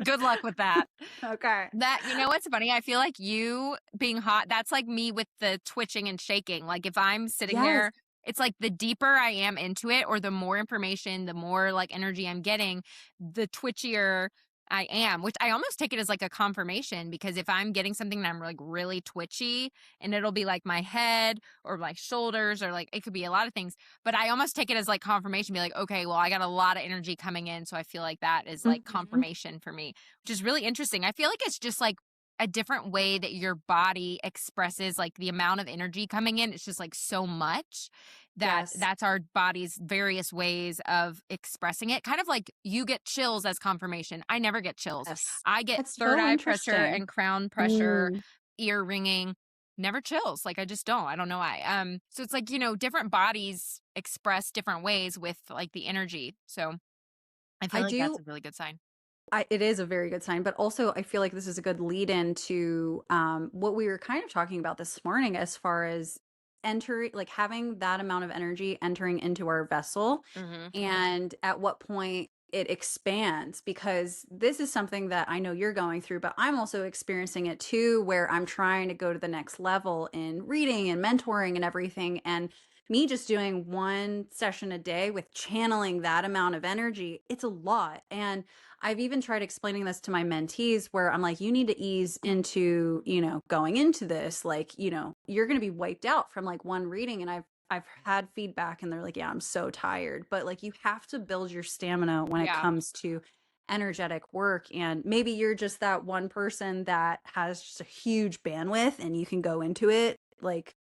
Good luck with that. Okay. That, you know what's funny? I feel like you being hot, that's like me with the twitching and shaking. Like if I'm sitting Yes. there, it's like the deeper I am into it or the more information, the more like energy I'm getting, the twitchier I am, which I almost take it as like a confirmation because if I'm getting something that I'm like really twitchy and it'll be like my head or like shoulders or like it could be a lot of things, but I almost take it as like confirmation, be like, okay, well, I got a lot of energy coming in. So I feel like that is like Mhm. confirmation for me, which is really interesting. I feel like it's just like a different way that your body expresses like the amount of energy coming in. It's just like so much that Yes. that's our body's various ways of expressing it. Kind of like you get chills as confirmation. I never get chills. Yes. I get That's third so eye pressure interesting. and crown pressure, Mm. ear ringing, never chills. Like I just don't. I don't know why. So it's like, you know, different bodies express different ways with like the energy. So I feel I like that's do a really good sign. it is a very good sign, but also I feel like this is a good lead into what we were kind of talking about this morning as far as entering, like having that amount of energy entering into our vessel, Mm-hmm. and at what point it expands. Because this is something that I know you're going through, but I'm also experiencing it too, where I'm trying to go to the next level in reading and mentoring and everything. And me just doing one session a day with channeling that amount of energy, it's a lot. And I've even tried explaining this to my mentees where I'm like, you need to ease into, going into this. Like, you're going to be wiped out from like one reading. And I've had feedback and they're like, yeah, I'm so tired. But like, you have to build your stamina when it Yeah. comes to energetic work. And maybe you're just that one person that has just a huge bandwidth and you can go into it like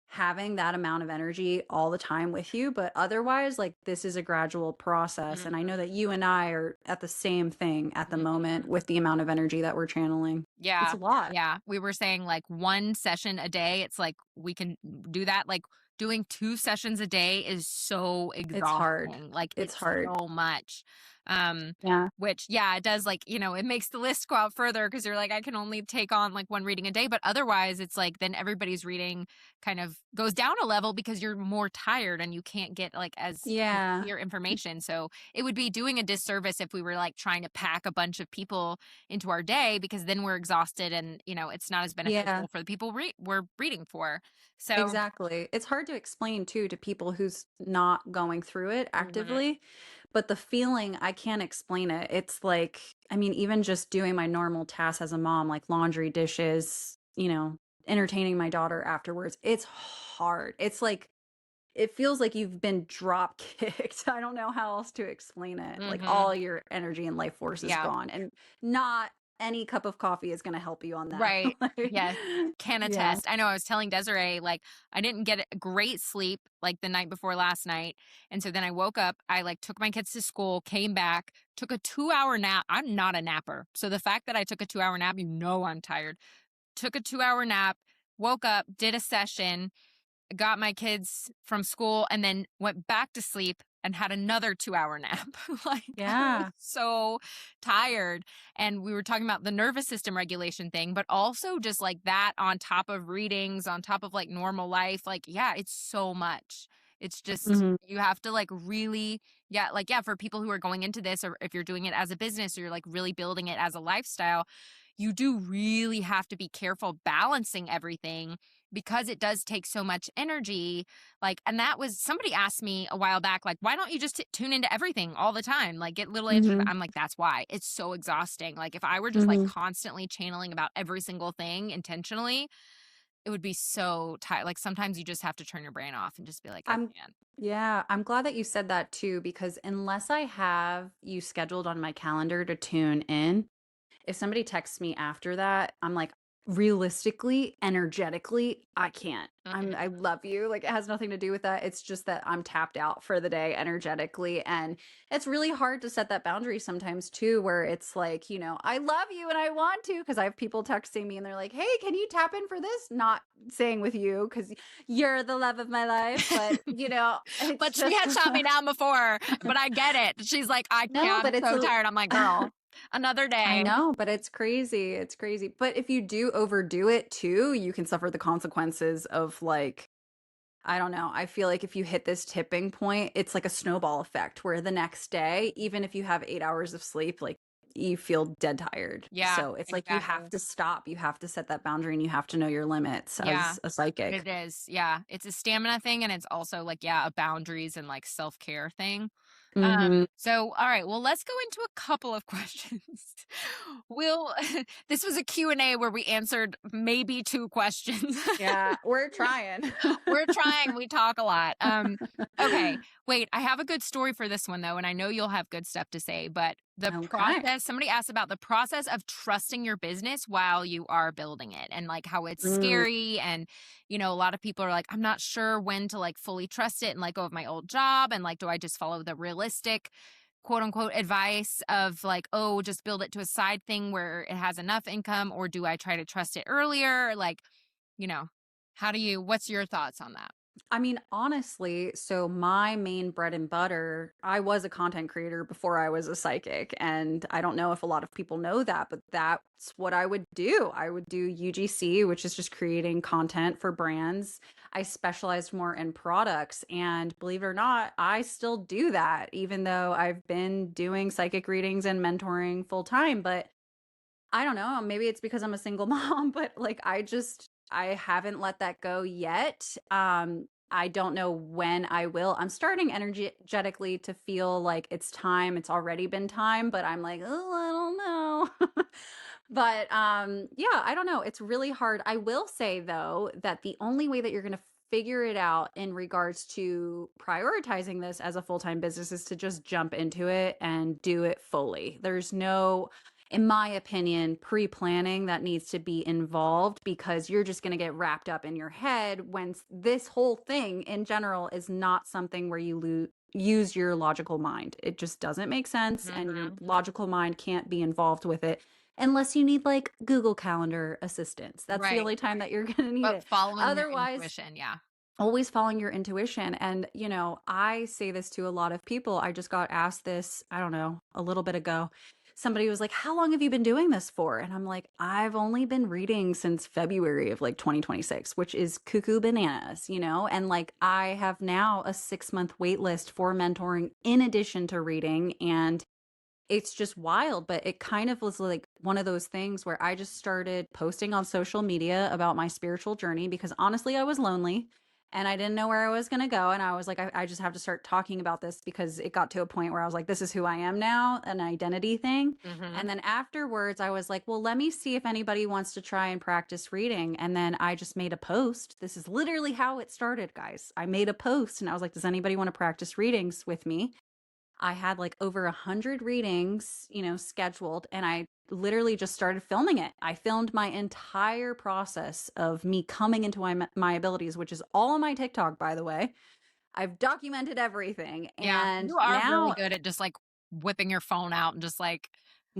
having that amount of energy all the time with you. But otherwise, like, this is a gradual process. And I know that you and I are at the same thing at the Mm-hmm. moment with the amount of energy that we're channeling. It's Yeah. a lot. Yeah. We were saying like one session a day. It's like we can do that. Like doing 2 sessions a day is so It's hard. exhausting. Like It's it's hard. so much. Um, Yeah. which yeah, it does like, you know, it makes the list go out further because you're like, I can only take on like one reading a day. But otherwise it's like then everybody's reading kind of goes down a level because you're more tired and you can't get like as Yeah. clear information. So it would be doing a disservice if we were like trying to pack a bunch of people into our day because then we're exhausted and you know it's not as Yeah. beneficial for the people we're reading for. So Exactly. It's hard to explain too to people who's not going through it mhm, actively, but the feeling, I can't explain it. It's like, I mean, even just doing my normal tasks as a mom, like laundry, dishes, entertaining my daughter afterwards, it's hard. It's like it feels like you've been drop kicked. I don't know how else to explain it. Like mhm, all your energy and life force is yeah, gone, and not any cup of coffee is going to help you on that. right, Like, yes, can yeah. attest. I know I was telling Desiree like I didn't get a great sleep like the night before last night, and so then I woke up, I like took my kids to school, came back, took a 2 hour nap. I'm not a napper, so the fact that I took a 2 hour nap, you know, I'm tired. Took a 2 hour nap, woke up, did a session, got my kids from school, and then went back to sleep and had another 2-hour nap. Like, I was Yeah. so tired. And we were talking about the nervous system regulation thing, but also just like that on top of readings, on top of like normal life. Like, yeah, it's so much. It's just, Mhm. you have to like really, yeah, like, yeah, for people who are going into this, or if you're doing it as a business or you're like really building it as a lifestyle, you do really have to be careful balancing everything because it does take so much energy. Like, and that was, somebody asked me a while back, like, why don't you just tune into everything all the time? Like, get little answers. Mhm. I'm like, that's why. It's so exhausting. Like, if I were just like Mhm. constantly channeling about every single thing intentionally, it would be so tired. Like, sometimes you just have to turn your brain off and just be like, I I'm can't. yeah, I'm glad that you said that too, because unless I have you scheduled on my calendar to tune in, if somebody texts me after that, I'm like, realistically, energetically, I can't. Mm-mm. I love you. Like, it has nothing to do with that. It's just that I'm tapped out for the day energetically. And it's really hard to set that boundary sometimes too, where it's like, I love you and I want to, because I have people texting me and they're like, hey, can you tap in for this? Not saying with you because you're the love of my life. But, it's But she just, had shot me down before, but I get it. She's like, I no, can't. but I'm it's so tired. I'm like, girl, another I day. know, but it's crazy. It's crazy. But if you do overdo it too, you can suffer the consequences of like, I don't know. I feel like if you hit this tipping point, it's like a snowball effect where the next day, even if you have 8 hours of sleep, like you feel dead tired. Yeah, So it's like you have exactly. to stop. You have to set that boundary and you have to know your limits Yeah, as a psychic. it is. Yeah. It's a stamina thing and it's also like, yeah, a boundaries and like self-care thing. Hmm. So all right, well, let's go into a couple of questions. We'll this was a Q&A where we answered maybe 2 questions. Yeah, we're trying. We're trying. We talk a lot. Okay. Wait, I have a good story for this one though, and I know you'll have good stuff to say, but the Okay. process, somebody asked about the process of trusting your business while you are building it and like how it's Mm. scary. And, a lot of people are like, I'm not sure when to like fully trust it and let go of my old job. And like, do I just follow the realistic quote unquote advice of like, oh, just build it to a side thing where it has enough income, or do I try to trust it earlier? Like, you know, what's your thoughts on that? I mean, honestly, so my main bread and butter, I was a content creator before I was a psychic. And I don't know if a lot of people know that, but that's what I would do. I would do UGC, which is just creating content for brands. I specialized more in products. And believe it or not, I still do that, even though I've been doing psychic readings and mentoring full time. But I don't know. Maybe it's because I'm a single mom, but like I haven't let that go yet. I don't know when I will. I'm starting energetically to feel like it's time. It's already been time, but I'm like, oh, I don't know. But yeah, I don't know. It's really hard. I will say though that the only way that you're going to figure it out in regards to prioritizing this as a full-time business is to just jump into it and do it fully. There's no, in my opinion, pre-planning that needs to be involved, because you're just going to get wrapped up in your head when this whole thing in general is not something where you use your logical mind. It just doesn't make sense, and your Mhm. logical mind can't be involved with it unless you need like Google Calendar assistance. That's the Right. only time that you're going to need But it. following your Otherwise, intuition, yeah. always following your intuition. And, I say this to a lot of people. I just got asked this, I don't know, a little bit ago. Somebody was like, how long have you been doing this for? And I'm like, I've only been reading since February of like 2026, which is cuckoo bananas, And like, I have now a 6-month wait list for mentoring in addition to reading. And it's just wild, but it kind of was like one of those things where I just started posting on social media about my spiritual journey because honestly, I was lonely and I didn't know where I was going to go. And I was like, I just have to start talking about this because it got to a point where I was like, this is who I am now, an identity thing. Hmm. And then afterwards, I was like, well, let me see if anybody wants to try and practice reading. And then I just made a post. This is literally how it started, guys. I made a post and I was like, does anybody want to practice readings with me? I had like over 100 readings, scheduled, and I literally just started filming it. I filmed my entire process of me coming into my abilities, which is all on my TikTok, by the way. I've documented everything. Yeah. And You are really now, good at just like whipping your phone out and just like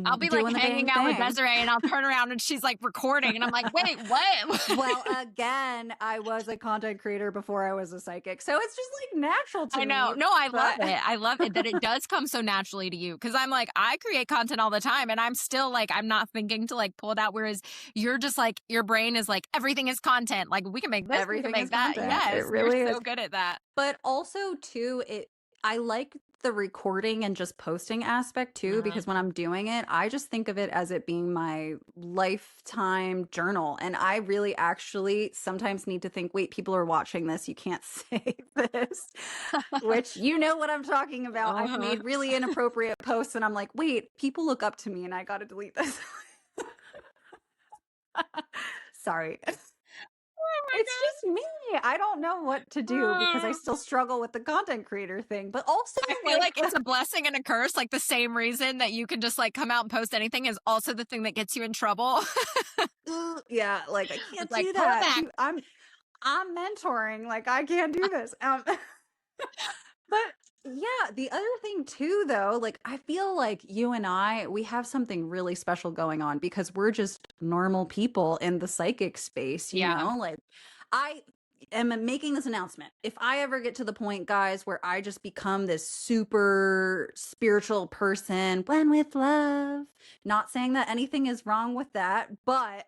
I'll be like doing the hanging dang out with thing. Desiree and I'll turn around and she's like recording and I'm like, wait, what? Well, again, I was a content creator before I was a psychic, so it's just like natural to I know. me. No, I love But it. I love it that it does come so naturally to you because I'm like, I create content all the time and I'm still like, I'm not thinking to like pull it out. Whereas you're just like, your brain is like, everything is content. Like we can make this, we can everything make is that. content. It Yes, you're really so is. good at that. But also too, I like the recording and just posting aspect too, Mhm. because when I'm doing it, I just think of it as it being my lifetime journal. And I really actually sometimes need to think, wait, people are watching this. You can't say this, which you know what I'm talking about. I've Uh-huh. made really inappropriate posts and I'm like, wait, people look up to me and I got to delete this. Sorry. It's just me. I don't know what to do because I still struggle with the content creator thing. But also, I feel like it's a blessing and a curse. Like the same reason that you can just like come out and post anything is also the thing that gets you in trouble. yeah, like I can't It's like do pull that. back. I'm mentoring. Like I can't do this. But yeah, the other thing too, though, like I feel like you and we have something really special going on because we're just normal people in the psychic space, you Yeah. know? Like I am making this announcement. If I ever get to the point, guys, where I just become this super spiritual person, when with love, not saying that anything is wrong with that, but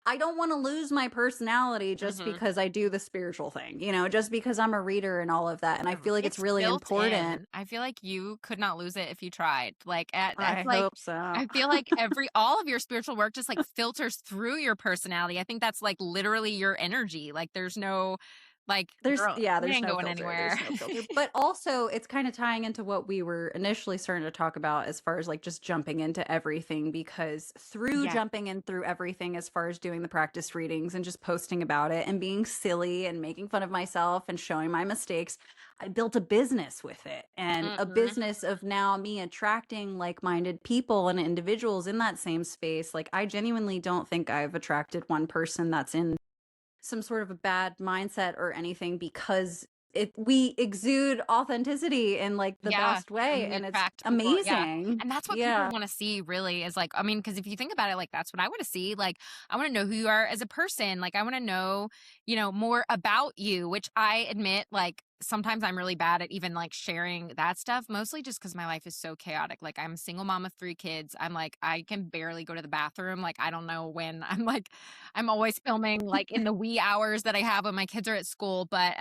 I don't want to lose my personality just Mhm. because I do the spiritual thing, you know, just because I'm a reader and all of that. And I feel like it's really built important. in. I feel like you could not lose it if you tried. Like I that's like hope so. I feel like all of your spiritual work just like filters through your personality. I think that's like literally your energy. Like there's no like girl, it There's ain't no going filter. anywhere. There's no filter. But also it's kind of tying into what we were initially starting to talk about as far as like just jumping into everything, because through Yeah. jumping in through everything, as far as doing the practice readings and just posting about it and being silly and making fun of myself and showing my mistakes, I built a business with it, and a Mhm. business of now me attracting like-minded people and individuals in that same space. Like I genuinely don't think I've attracted one person that's in some sort of a bad mindset or anything, because we exude authenticity in like the Yeah, best way, and you and it's attract people, yeah, amazing. and that's what people Yeah. wanna see really is, like I mean, because if you think about it, like, that's what I wanna see, like, I wanna know who you are as a person, like, I wanna know, more about you, which I admit, like, sometimes I'm really bad at even, like, sharing that stuff, mostly just because my life is so chaotic, like, I'm a single mom of 3 kids, I'm like, I can barely go to the bathroom, like, I don't know when I'm, like I'm always filming, like, in the wee hours that I have when my kids are at school, but,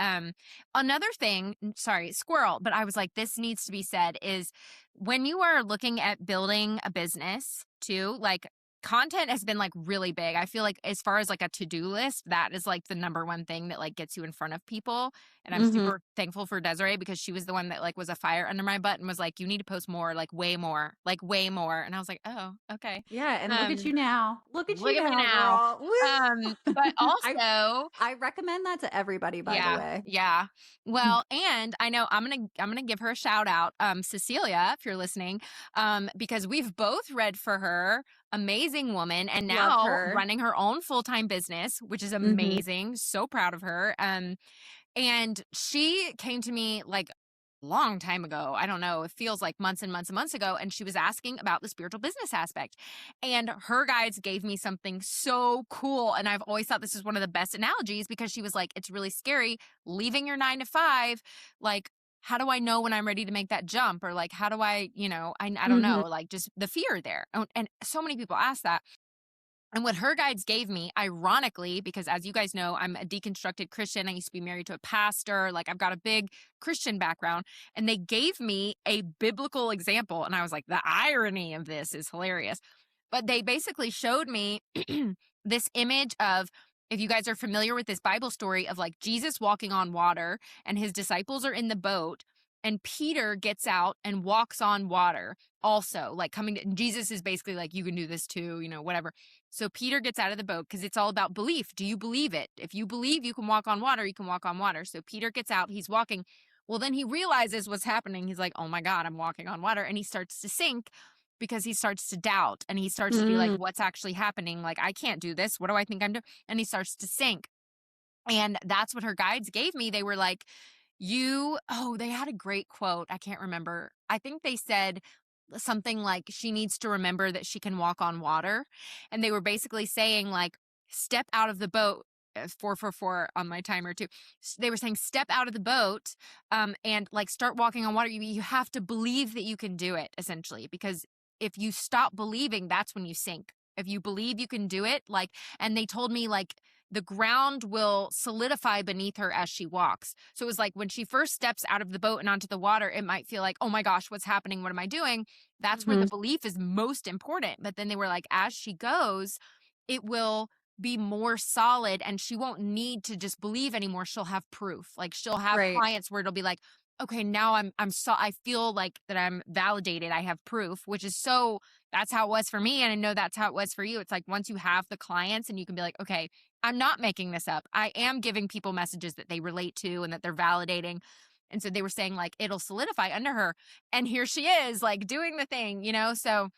another thing, sorry, squirrel, but I was like, this needs to be said is when you are looking at building a business too, like content has been like really big. I feel like as far as like a to-do list, that is like the number one thing that like gets you in front of people. And I'm Hmm. super thankful for Desiree because she was the one that like was a fire under my butt and was like, you need to post more, like way more, like way more. And I was like, oh, okay. Yeah, and look at Um, you now. Look at look you at me now, now. girl. Woo! But I also I recommend that to everybody, by the yeah, way. yeah. Well, and I know I'm gonna give her a shout out, Cecilia, if you're listening, because we've both read for her, amazing woman, and Love now her. running her own full-time business, which is Hmm. amazing. So proud of her. And she came to me like long time ago. I don't know. It feels like months and months and months ago. And she was asking about the spiritual business aspect. And her guides gave me something so cool. And I've always thought this is one of the best analogies because she was like, it's really scary leaving your 9 to 5. Like, how do I know when I'm ready to make that jump? Or like, how do I don't Hmm. know, like just the fear there. And so many people ask that. And what her guides gave me, ironically, because as you guys know, I'm a deconstructed Christian. I used to be married to a pastor. Like I've got a big Christian background. And they gave me a biblical example. And I was like, the irony of this is hilarious. But they basically showed me this image of, if you guys are familiar with this Bible story of like Jesus walking on water and his disciples are in the boat and Peter gets out and walks on water also, like coming to, Jesus is basically like, you can do this too, whatever. So Peter gets out of the boat because it's all about belief. Do you believe it? If you believe you can walk on water, you can walk on water. So Peter gets out, he's walking. Well, then he realizes what's happening. He's like, oh my God, I'm walking on water. And he starts to sink because he starts to doubt and he starts to be like, Mm. what's actually happening? Like, I can't do this. What do I think I'm doing? And he starts to sink. And that's what her guides gave me. They were like, they had a great quote. I can't remember. I think they said, something like she needs to remember that she can walk on water. And they were basically saying, like, step out of the boat. 444 on my timer too. They were saying step out of the boat, and like start walking on water. You have to believe that you can do it, essentially, because if you stop believing, that's when you sink. If you believe you can do it, like, and they told me like the ground will solidify beneath her as she walks. So it was like when she first steps out of the boat and onto the water, it might feel like, oh my gosh, what's happening? What am I doing? That's where the belief is most important. But then they were like, as she goes, it will be more solid and she won't need to just believe anymore. She'll have proof. Like she'll have Right. clients where it'll be like, okay, now I feel like that I'm validated. I have proof, which is so, that's how it was for me. And I know that's how it was for you. It's like once you have the clients and you can be like, okay, I'm not making this up. I am giving people messages that they relate to and that they're validating. And so they were saying like, it'll solidify under her. And here she is like doing the thing, you know? So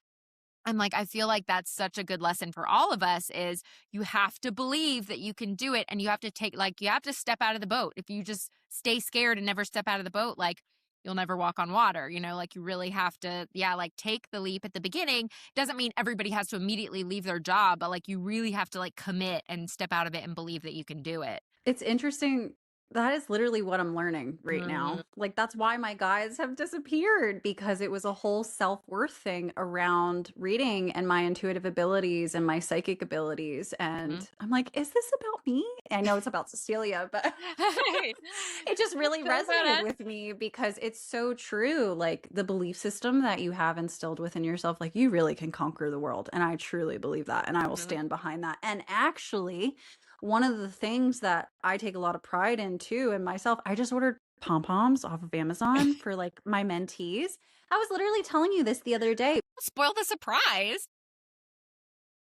I'm like, I feel like that's such a good lesson for all of us is you have to believe that you can do it. And you have to you have to step out of the boat. If you just stay scared and never step out of the boat, like you'll never walk on water, you know, like you really have to, like take the leap at the beginning. Doesn't mean everybody has to immediately leave their job, but like you really have to like commit and step out of it and believe that you can do it. It's interesting. That is literally what I'm learning right now. Like, that's why my guys have disappeared, because it was a whole self-worth thing around reading and my intuitive abilities and my psychic abilities. And I'm like, is this about me? I know it's about Cecilia, but it just really resonated with me because it's so true. Like, the belief system that you have instilled within yourself, like, you really can conquer the world. And I truly believe that. And I will stand behind that. And actually, one of the things that I take a lot of pride in too, and myself, I just ordered pom-poms off of Amazon for like my mentees. I was literally telling you this the other day. Spoil the surprise.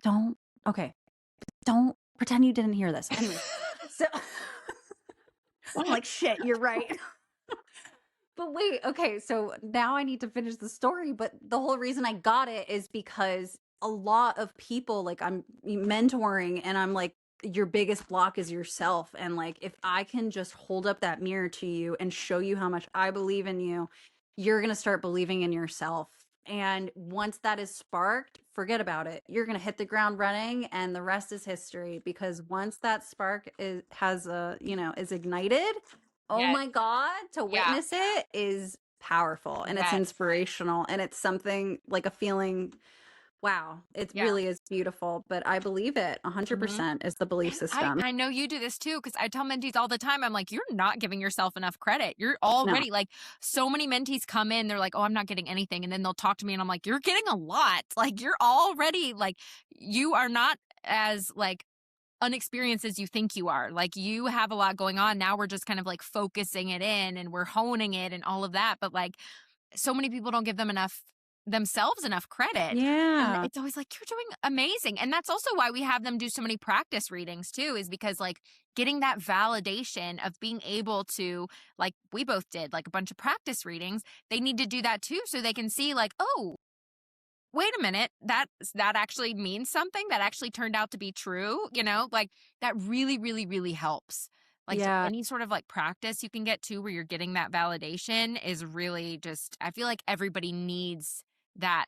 Don't pretend you didn't hear this. Anyway, so I'm like, shit, you're right. But wait, okay, so now I need to finish the story. But the whole reason I got it is because a lot of people, like, I'm mentoring and I'm like, your biggest block is yourself. And like, if I can just hold up that mirror to you and show you how much I believe in you, you're going to start believing in yourself. And once that is sparked, forget about it. You're going to hit the ground running and the rest is history, because once that spark is ignited, oh my God, to witness it is powerful and it's inspirational and it's something like a feeling. Wow, it really is beautiful, but I believe it 100% is the belief system. I know you do this too, because I tell mentees all the time, I'm like, you're not giving yourself enough credit. You're already like, so many mentees come in, they're like, oh, I'm not getting anything. And then they'll talk to me and I'm like, you're getting a lot. Like, you're already like, you are not as like unexperienced as you think you are. Like, you have a lot going on. Now we're just kind of like focusing it in and we're honing it and all of that. But like, so many people don't give themselves enough credit. Yeah. And it's always like, you're doing amazing. And that's also why we have them do so many practice readings too, is because like getting that validation of being able to, like we both did, like a bunch of practice readings, they need to do that too, so they can see like, oh, wait a minute, that actually means something. That actually turned out to be true. You know, like that really, really, really helps. Like any sort of like practice you can get to where you're getting that validation is really just, I feel like everybody needs that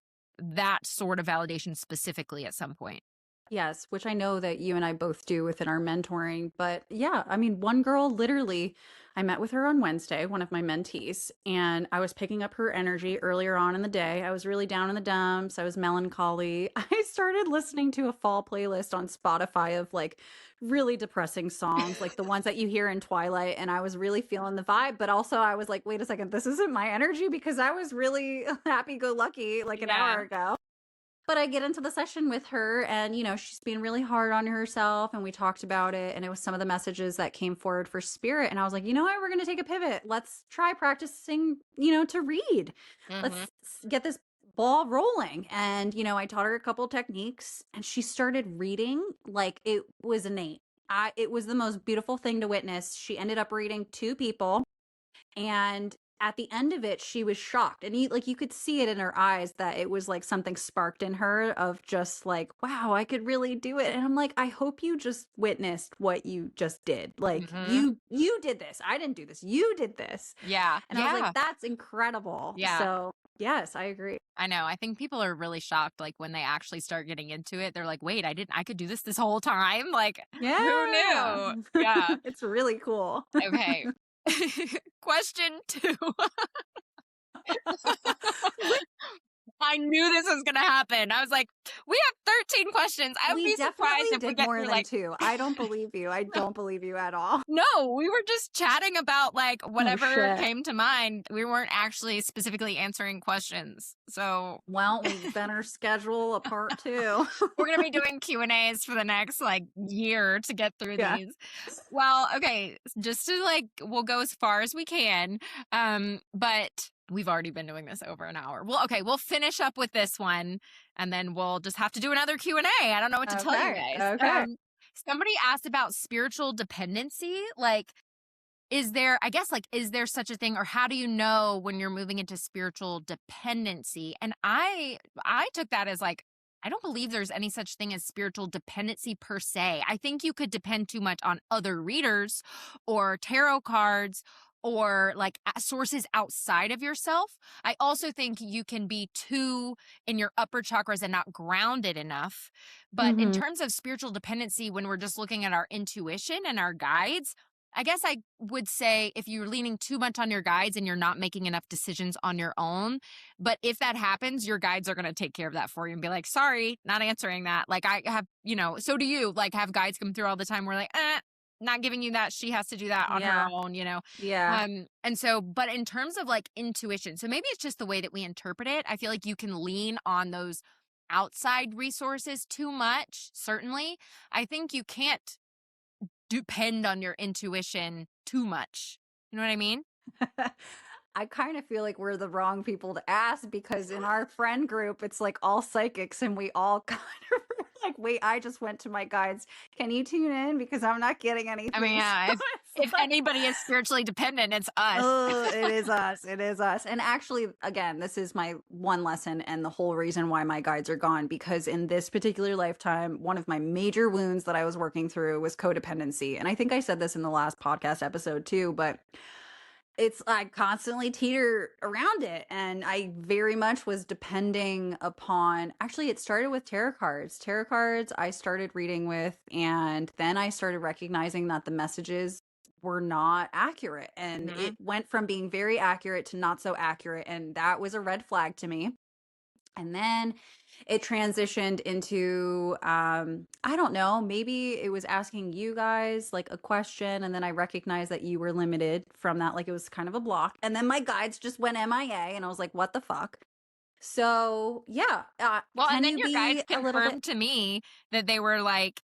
sort of validation specifically at some point. Yes, which I know that you and I both do within our mentoring. But yeah, I mean, one girl literally, I met with her on Wednesday, one of my mentees, and I was picking up her energy earlier on in the day. I was really down in the dumps. I was melancholy. I started listening to a fall playlist on Spotify of like really depressing songs, like the ones that you hear in Twilight. And I was really feeling the vibe. But also I was like, wait a second, this isn't my energy, because I was really happy-go-lucky like an hour ago. But I get into the session with her and, you know, she's being really hard on herself and we talked about it and it was some of the messages that came forward for spirit. And I was like, you know what, we're going to take a pivot. Let's try practicing, you know, to read. Let's get this ball rolling. And, you know, I taught her a couple techniques and she started reading like it was innate. It was the most beautiful thing to witness. She ended up reading 2 people. And at the end of it, she was shocked. And you could see it in her eyes that it was like something sparked in her of just like, wow, I could really do it. And I'm like, I hope you just witnessed what you just did. Like you did this. I didn't do this. You did this. Yeah. And I was like, that's incredible. Yeah. So yes, I agree. I know. I think people are really shocked, like when they actually start getting into it. They're like, "Wait, I could do this whole time." Like, Yeah. who knew? Yeah, it's really cool. Okay. Question 2. I knew this was gonna happen. I was like, we have 13 questions. I would be surprised if we get more through than like 2. I don't believe you. I don't believe you at all. No, we were just chatting about like whatever shit. came to mind. We weren't actually specifically answering questions. So, Well, we better schedule a part 2. we're gonna be doing Q&As for the next like year to get through Yeah. these. Well, okay, just to like, we'll go as far as we can. But we've already been doing this over an hour. Well, okay, we'll finish up with this one, and then we'll just have to do another Q&A. I don't know what to tell you guys. Okay. Somebody asked about spiritual dependency. Like, is there such a thing, or how do you know when you're moving into spiritual dependency? And I took that as like, I don't believe there's any such thing as spiritual dependency per se. I think you could depend too much on other readers or tarot cards or like sources outside of yourself. I also think you can be too in your upper chakras and not grounded enough. But in terms of spiritual dependency, when we're just looking at our intuition and our guides, I guess I would say if you're leaning too much on your guides and you're not making enough decisions on your own, but if that happens, your guides are going to take care of that for you and be like, sorry, not answering that. Like I have, so do you, like have guides come through all the time. We're like, not giving you that. She has to do that on her own, Yeah. And so, but in terms of like intuition, so maybe it's just the way that we interpret it. I feel like you can lean on those outside resources too much. Certainly. I think you can't depend on your intuition too much. You know what I mean? I kind of feel like we're the wrong people to ask because in our friend group, it's like all psychics and we all kind of like, wait, I just went to my guides. Can you tune in? Because I'm not getting anything. I mean, yeah, if anybody is spiritually dependent, it's us. Oh, it is us. It is us. And actually, again, this is my one lesson and the whole reason why my guides are gone, because in this particular lifetime, one of my major wounds that I was working through was codependency. And I think I said this in the last podcast episode too, but I constantly teeter around it. And I very much was depending upon, actually, it started with tarot cards. Tarot cards I started reading with, and then I started recognizing that the messages were not accurate. And it went from being very accurate to not so accurate. And that was a red flag to me. And then it transitioned into, I don't know, maybe it was asking you guys like a question. And then I recognized that you were limited from that. Like it was kind of a block. And then my guides just went MIA and I was like, what the fuck? So yeah. Well, and then your guides confirmed to me that they were like,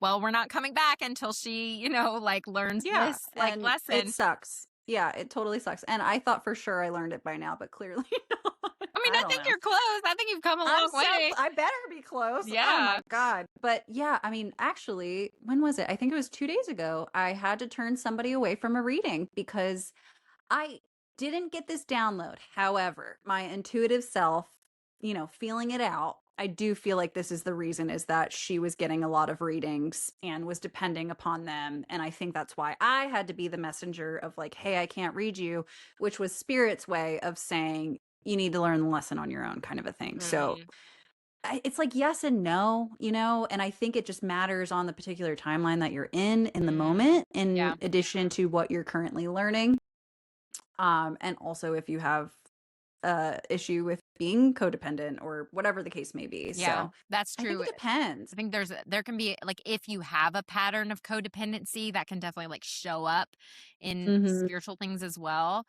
well, we're not coming back until she, like learns this like lesson. It sucks. Yeah, it totally sucks. And I thought for sure I learned it by now, but clearly not. I mean, I think you're close. I think you've come a long way. I better be close. Yeah. Oh my God. But yeah, I mean, actually, when was it? I think it was 2 days ago. I had to turn somebody away from a reading because I didn't get this download. However, my intuitive self, feeling it out, I do feel like this is the reason, is that she was getting a lot of readings and was depending upon them. And I think that's why I had to be the messenger of like, hey, I can't read you, which was Spirit's way of saying, you need to learn the lesson on your own, kind of a thing. So it's like yes and no, and I think it just matters on the particular timeline that you're in the moment, in addition to what you're currently learning. And also if you have issue with being codependent or whatever the case may be. Yeah, so that's true. I think it depends. I think there can be like, if you have a pattern of codependency, that can definitely like show up in spiritual things as well.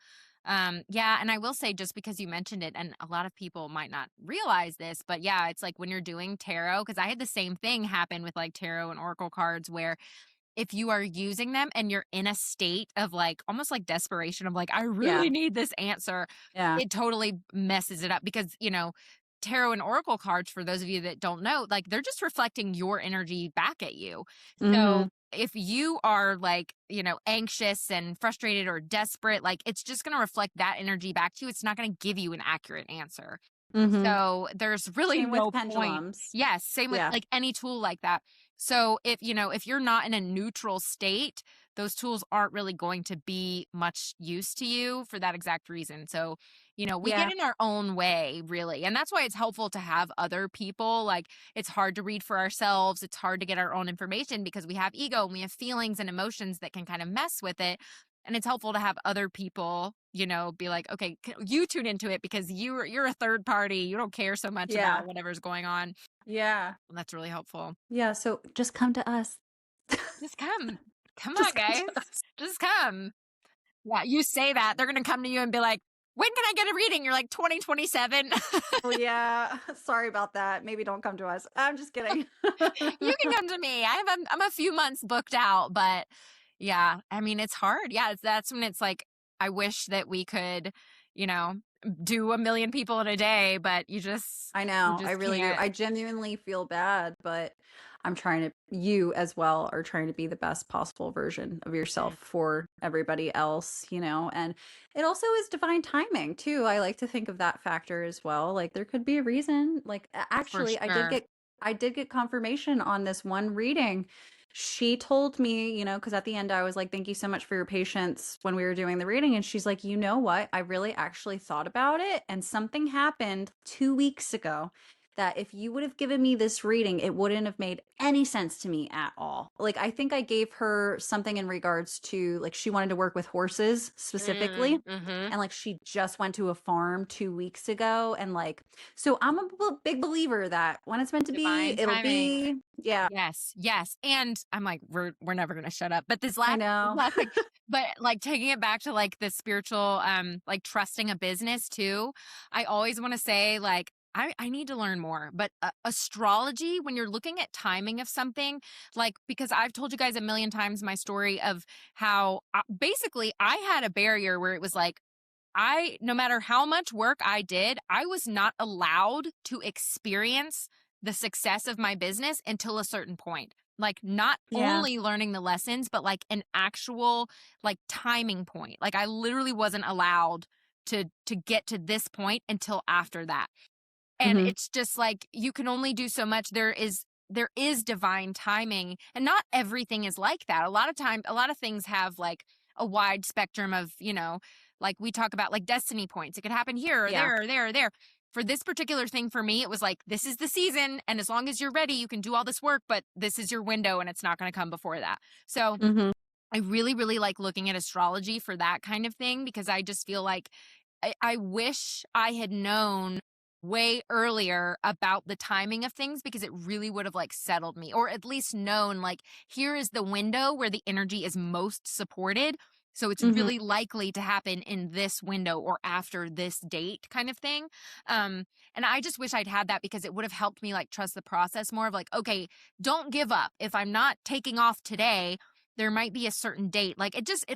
Yeah. And I will say, just because you mentioned it, and a lot of people might not realize this, but yeah, it's like when you're doing tarot, because I had the same thing happen with like tarot and oracle cards, where if you are using them and you're in a state of like almost like desperation of like, I really need this answer, it totally messes it up, because, tarot and oracle cards, for those of you that don't know, like they're just reflecting your energy back at you. So if you are like, anxious and frustrated or desperate, like it's just going to reflect that energy back to you. It's not going to give you an accurate answer. Mm-hmm. So there's really Same no with point. pendulums. Yes. Same with like any tool like that. So if you're not in a neutral state, those tools aren't really going to be much use to you for that exact reason. So, we get in our own way, really. And that's why it's helpful to have other people. Like, it's hard to read for ourselves. It's hard to get our own information because we have ego and we have feelings and emotions that can kind of mess with it. And it's helpful to have other people, be like, okay, you tune into it because you're a third party. You don't care so much about whatever's going on. Yeah. And that's really helpful. Yeah. So just come to us. Just come. Come on, guys. Just come. Yeah, you say that. They're going to come to you and be like, when can I get a reading? You're like 2027. Oh, yeah. Sorry about that. Maybe don't come to us. I'm just kidding. You can come to me. I'm a few months booked out, but yeah, I mean, it's hard. Yeah, that's when it's like, I wish that we could, do 1 million people in a day, but I know. I really can't. do. I genuinely feel bad, but you as well are trying to be the best possible version of yourself for everybody else, and it also is divine timing too. I like to think of that factor as well. Like there could be a reason, like actually sure. I did get confirmation on this one reading. She told me, because at the end I was like, thank you so much for your patience when we were doing the reading. And she's like, you know what? I really actually thought about it. And something happened 2 weeks ago that if you would have given me this reading, it wouldn't have made any sense to me at all. Like, I think I gave her something in regards to, like, she wanted to work with horses specifically. And, like, she just went to a farm 2 weeks ago. And, like, so I'm a big believer that when it's meant to Divine be, it'll timing. be. Yeah. Yes. And I'm like, we're never going to shut up. But this last thing, but like taking it back to like the spiritual, like trusting a business too. I always want to say like, I need to learn more, but astrology, when you're looking at timing of something, like, because I've told you guys a million times my story of how basically I had a barrier where it was like, no matter how much work I did, I was not allowed to experience the success of my business until a certain point. Like not only learning the lessons, but like an actual like timing point. Like I literally wasn't allowed to get to this point until after that. And it's just like, you can only do so much. There is divine timing and not everything is like that. A lot of things have like a wide spectrum of, like we talk about like destiny points. It could happen here or there or there or there. For this particular thing for me, it was like, this is the season. And as long as you're ready, you can do all this work, but this is your window and it's not going to come before that. So I really, really like looking at astrology for that kind of thing because I just feel like I wish I had known way earlier about the timing of things because it really would have like settled me or at least known like here is the window where the energy is most supported. So it's really likely to happen in this window or after this date kind of thing. And I just wish I'd had that because it would have helped me like trust the process more of like, okay, don't give up. If I'm not taking off today, there might be a certain date. Like it's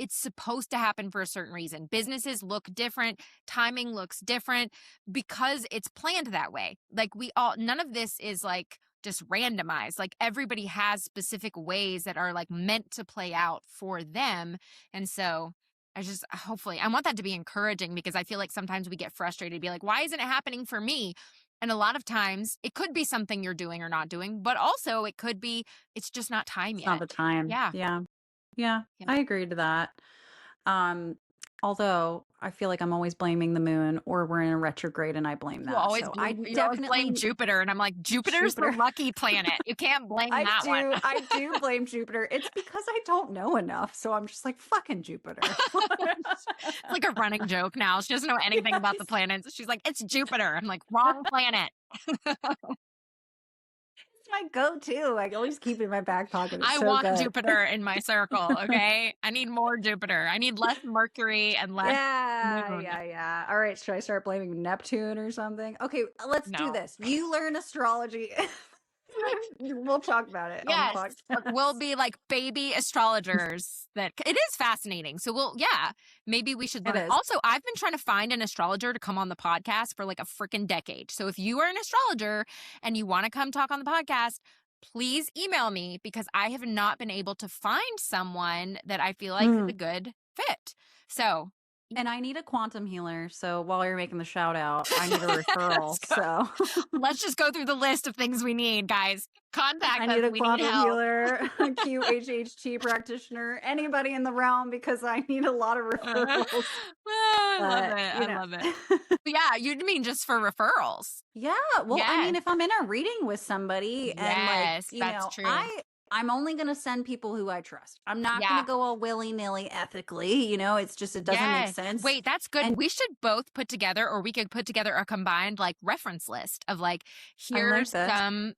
supposed to happen for a certain reason. Businesses look different. Timing looks different because it's planned that way. Like none of this is like just randomized. Like everybody has specific ways that are like meant to play out for them. And so I want that to be encouraging because I feel like sometimes we get frustrated, be like, why isn't it happening for me? And a lot of times it could be something you're doing or not doing, but also it could be, it's just not time yet. Not the time. Yeah. I agree to that. Although I feel like I'm always blaming the moon or we're in a retrograde and I blame that. I definitely blame Jupiter and I'm like, Jupiter's the lucky planet. You can't blame that one. I do blame Jupiter. It's because I don't know enough. So I'm just like, fucking Jupiter. It's like a running joke now. She doesn't know anything about the planets. She's like, it's Jupiter. I'm like, wrong planet. My go-to. I always keep it in my back pocket. I want Jupiter in my circle. Okay. I need more Jupiter. I need less Mercury and less moon. Yeah. All right. Should I start blaming Neptune or something? Okay. Let's do this. You learn astrology. We'll talk about it. Yes. We'll be like baby astrologers. It is fascinating. So maybe we should learn. Also, I've been trying to find an astrologer to come on the podcast for like a freaking decade. So if you are an astrologer and you want to come talk on the podcast, please email me because I have not been able to find someone that I feel like is a good fit. So, and I need a quantum healer. So while you're making the shout out, I need a referral. So let's just go through the list of things we need, guys. Contact I us. need a We need quantum help. healer, a QHHT practitioner, anybody in the realm, because I need a lot of referrals. I love it. I love it. But yeah, you mean just for referrals? Yeah. Well, I mean, Yes. if I'm in a reading with somebody and like, Yes, you that's know, true. I'm only going to send people who I trust. I'm not going Yeah. to go all willy-nilly ethically, you know, it's just, it doesn't make Yes. sense. Wait, that's good. And We should both put together, or we could put together a combined like reference list of like, here's some,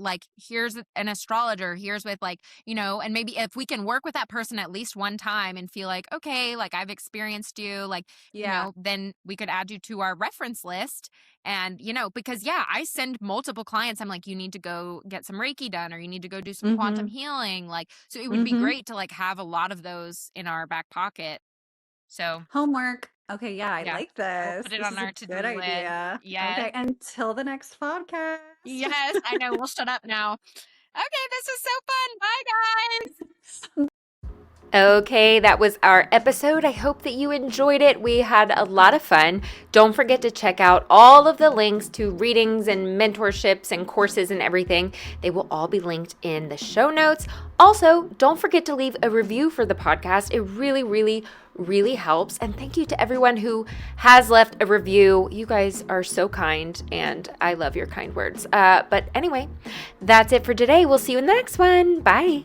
like here's an astrologer, here's with like, you know, and maybe if we can work with that person at least one time and feel like, okay, like I've experienced you, like, you know, then we could add you to our reference list. And, you know, because I send multiple clients. I'm like, you need to go get some Reiki done, or you need to go do some quantum healing. Like, so it would be great to like have a lot of those in our back pocket. So homework. Okay, yeah, I like this. We'll put it this on is our a to-do good list. idea. Yes. Okay, until the next podcast. Yes, I know. We'll shut up now. Okay, this was so fun. Bye, guys. Okay, that was our episode. I hope that you enjoyed it. We had a lot of fun. Don't forget to check out all of the links to readings and mentorships and courses and everything. They will all be linked in the show notes. Also, don't forget to leave a review for the podcast. It really, really, really helps. And thank you to everyone who has left a review. You guys are so kind, and I love your kind words. But anyway, that's it for today. We'll see you in the next one. Bye.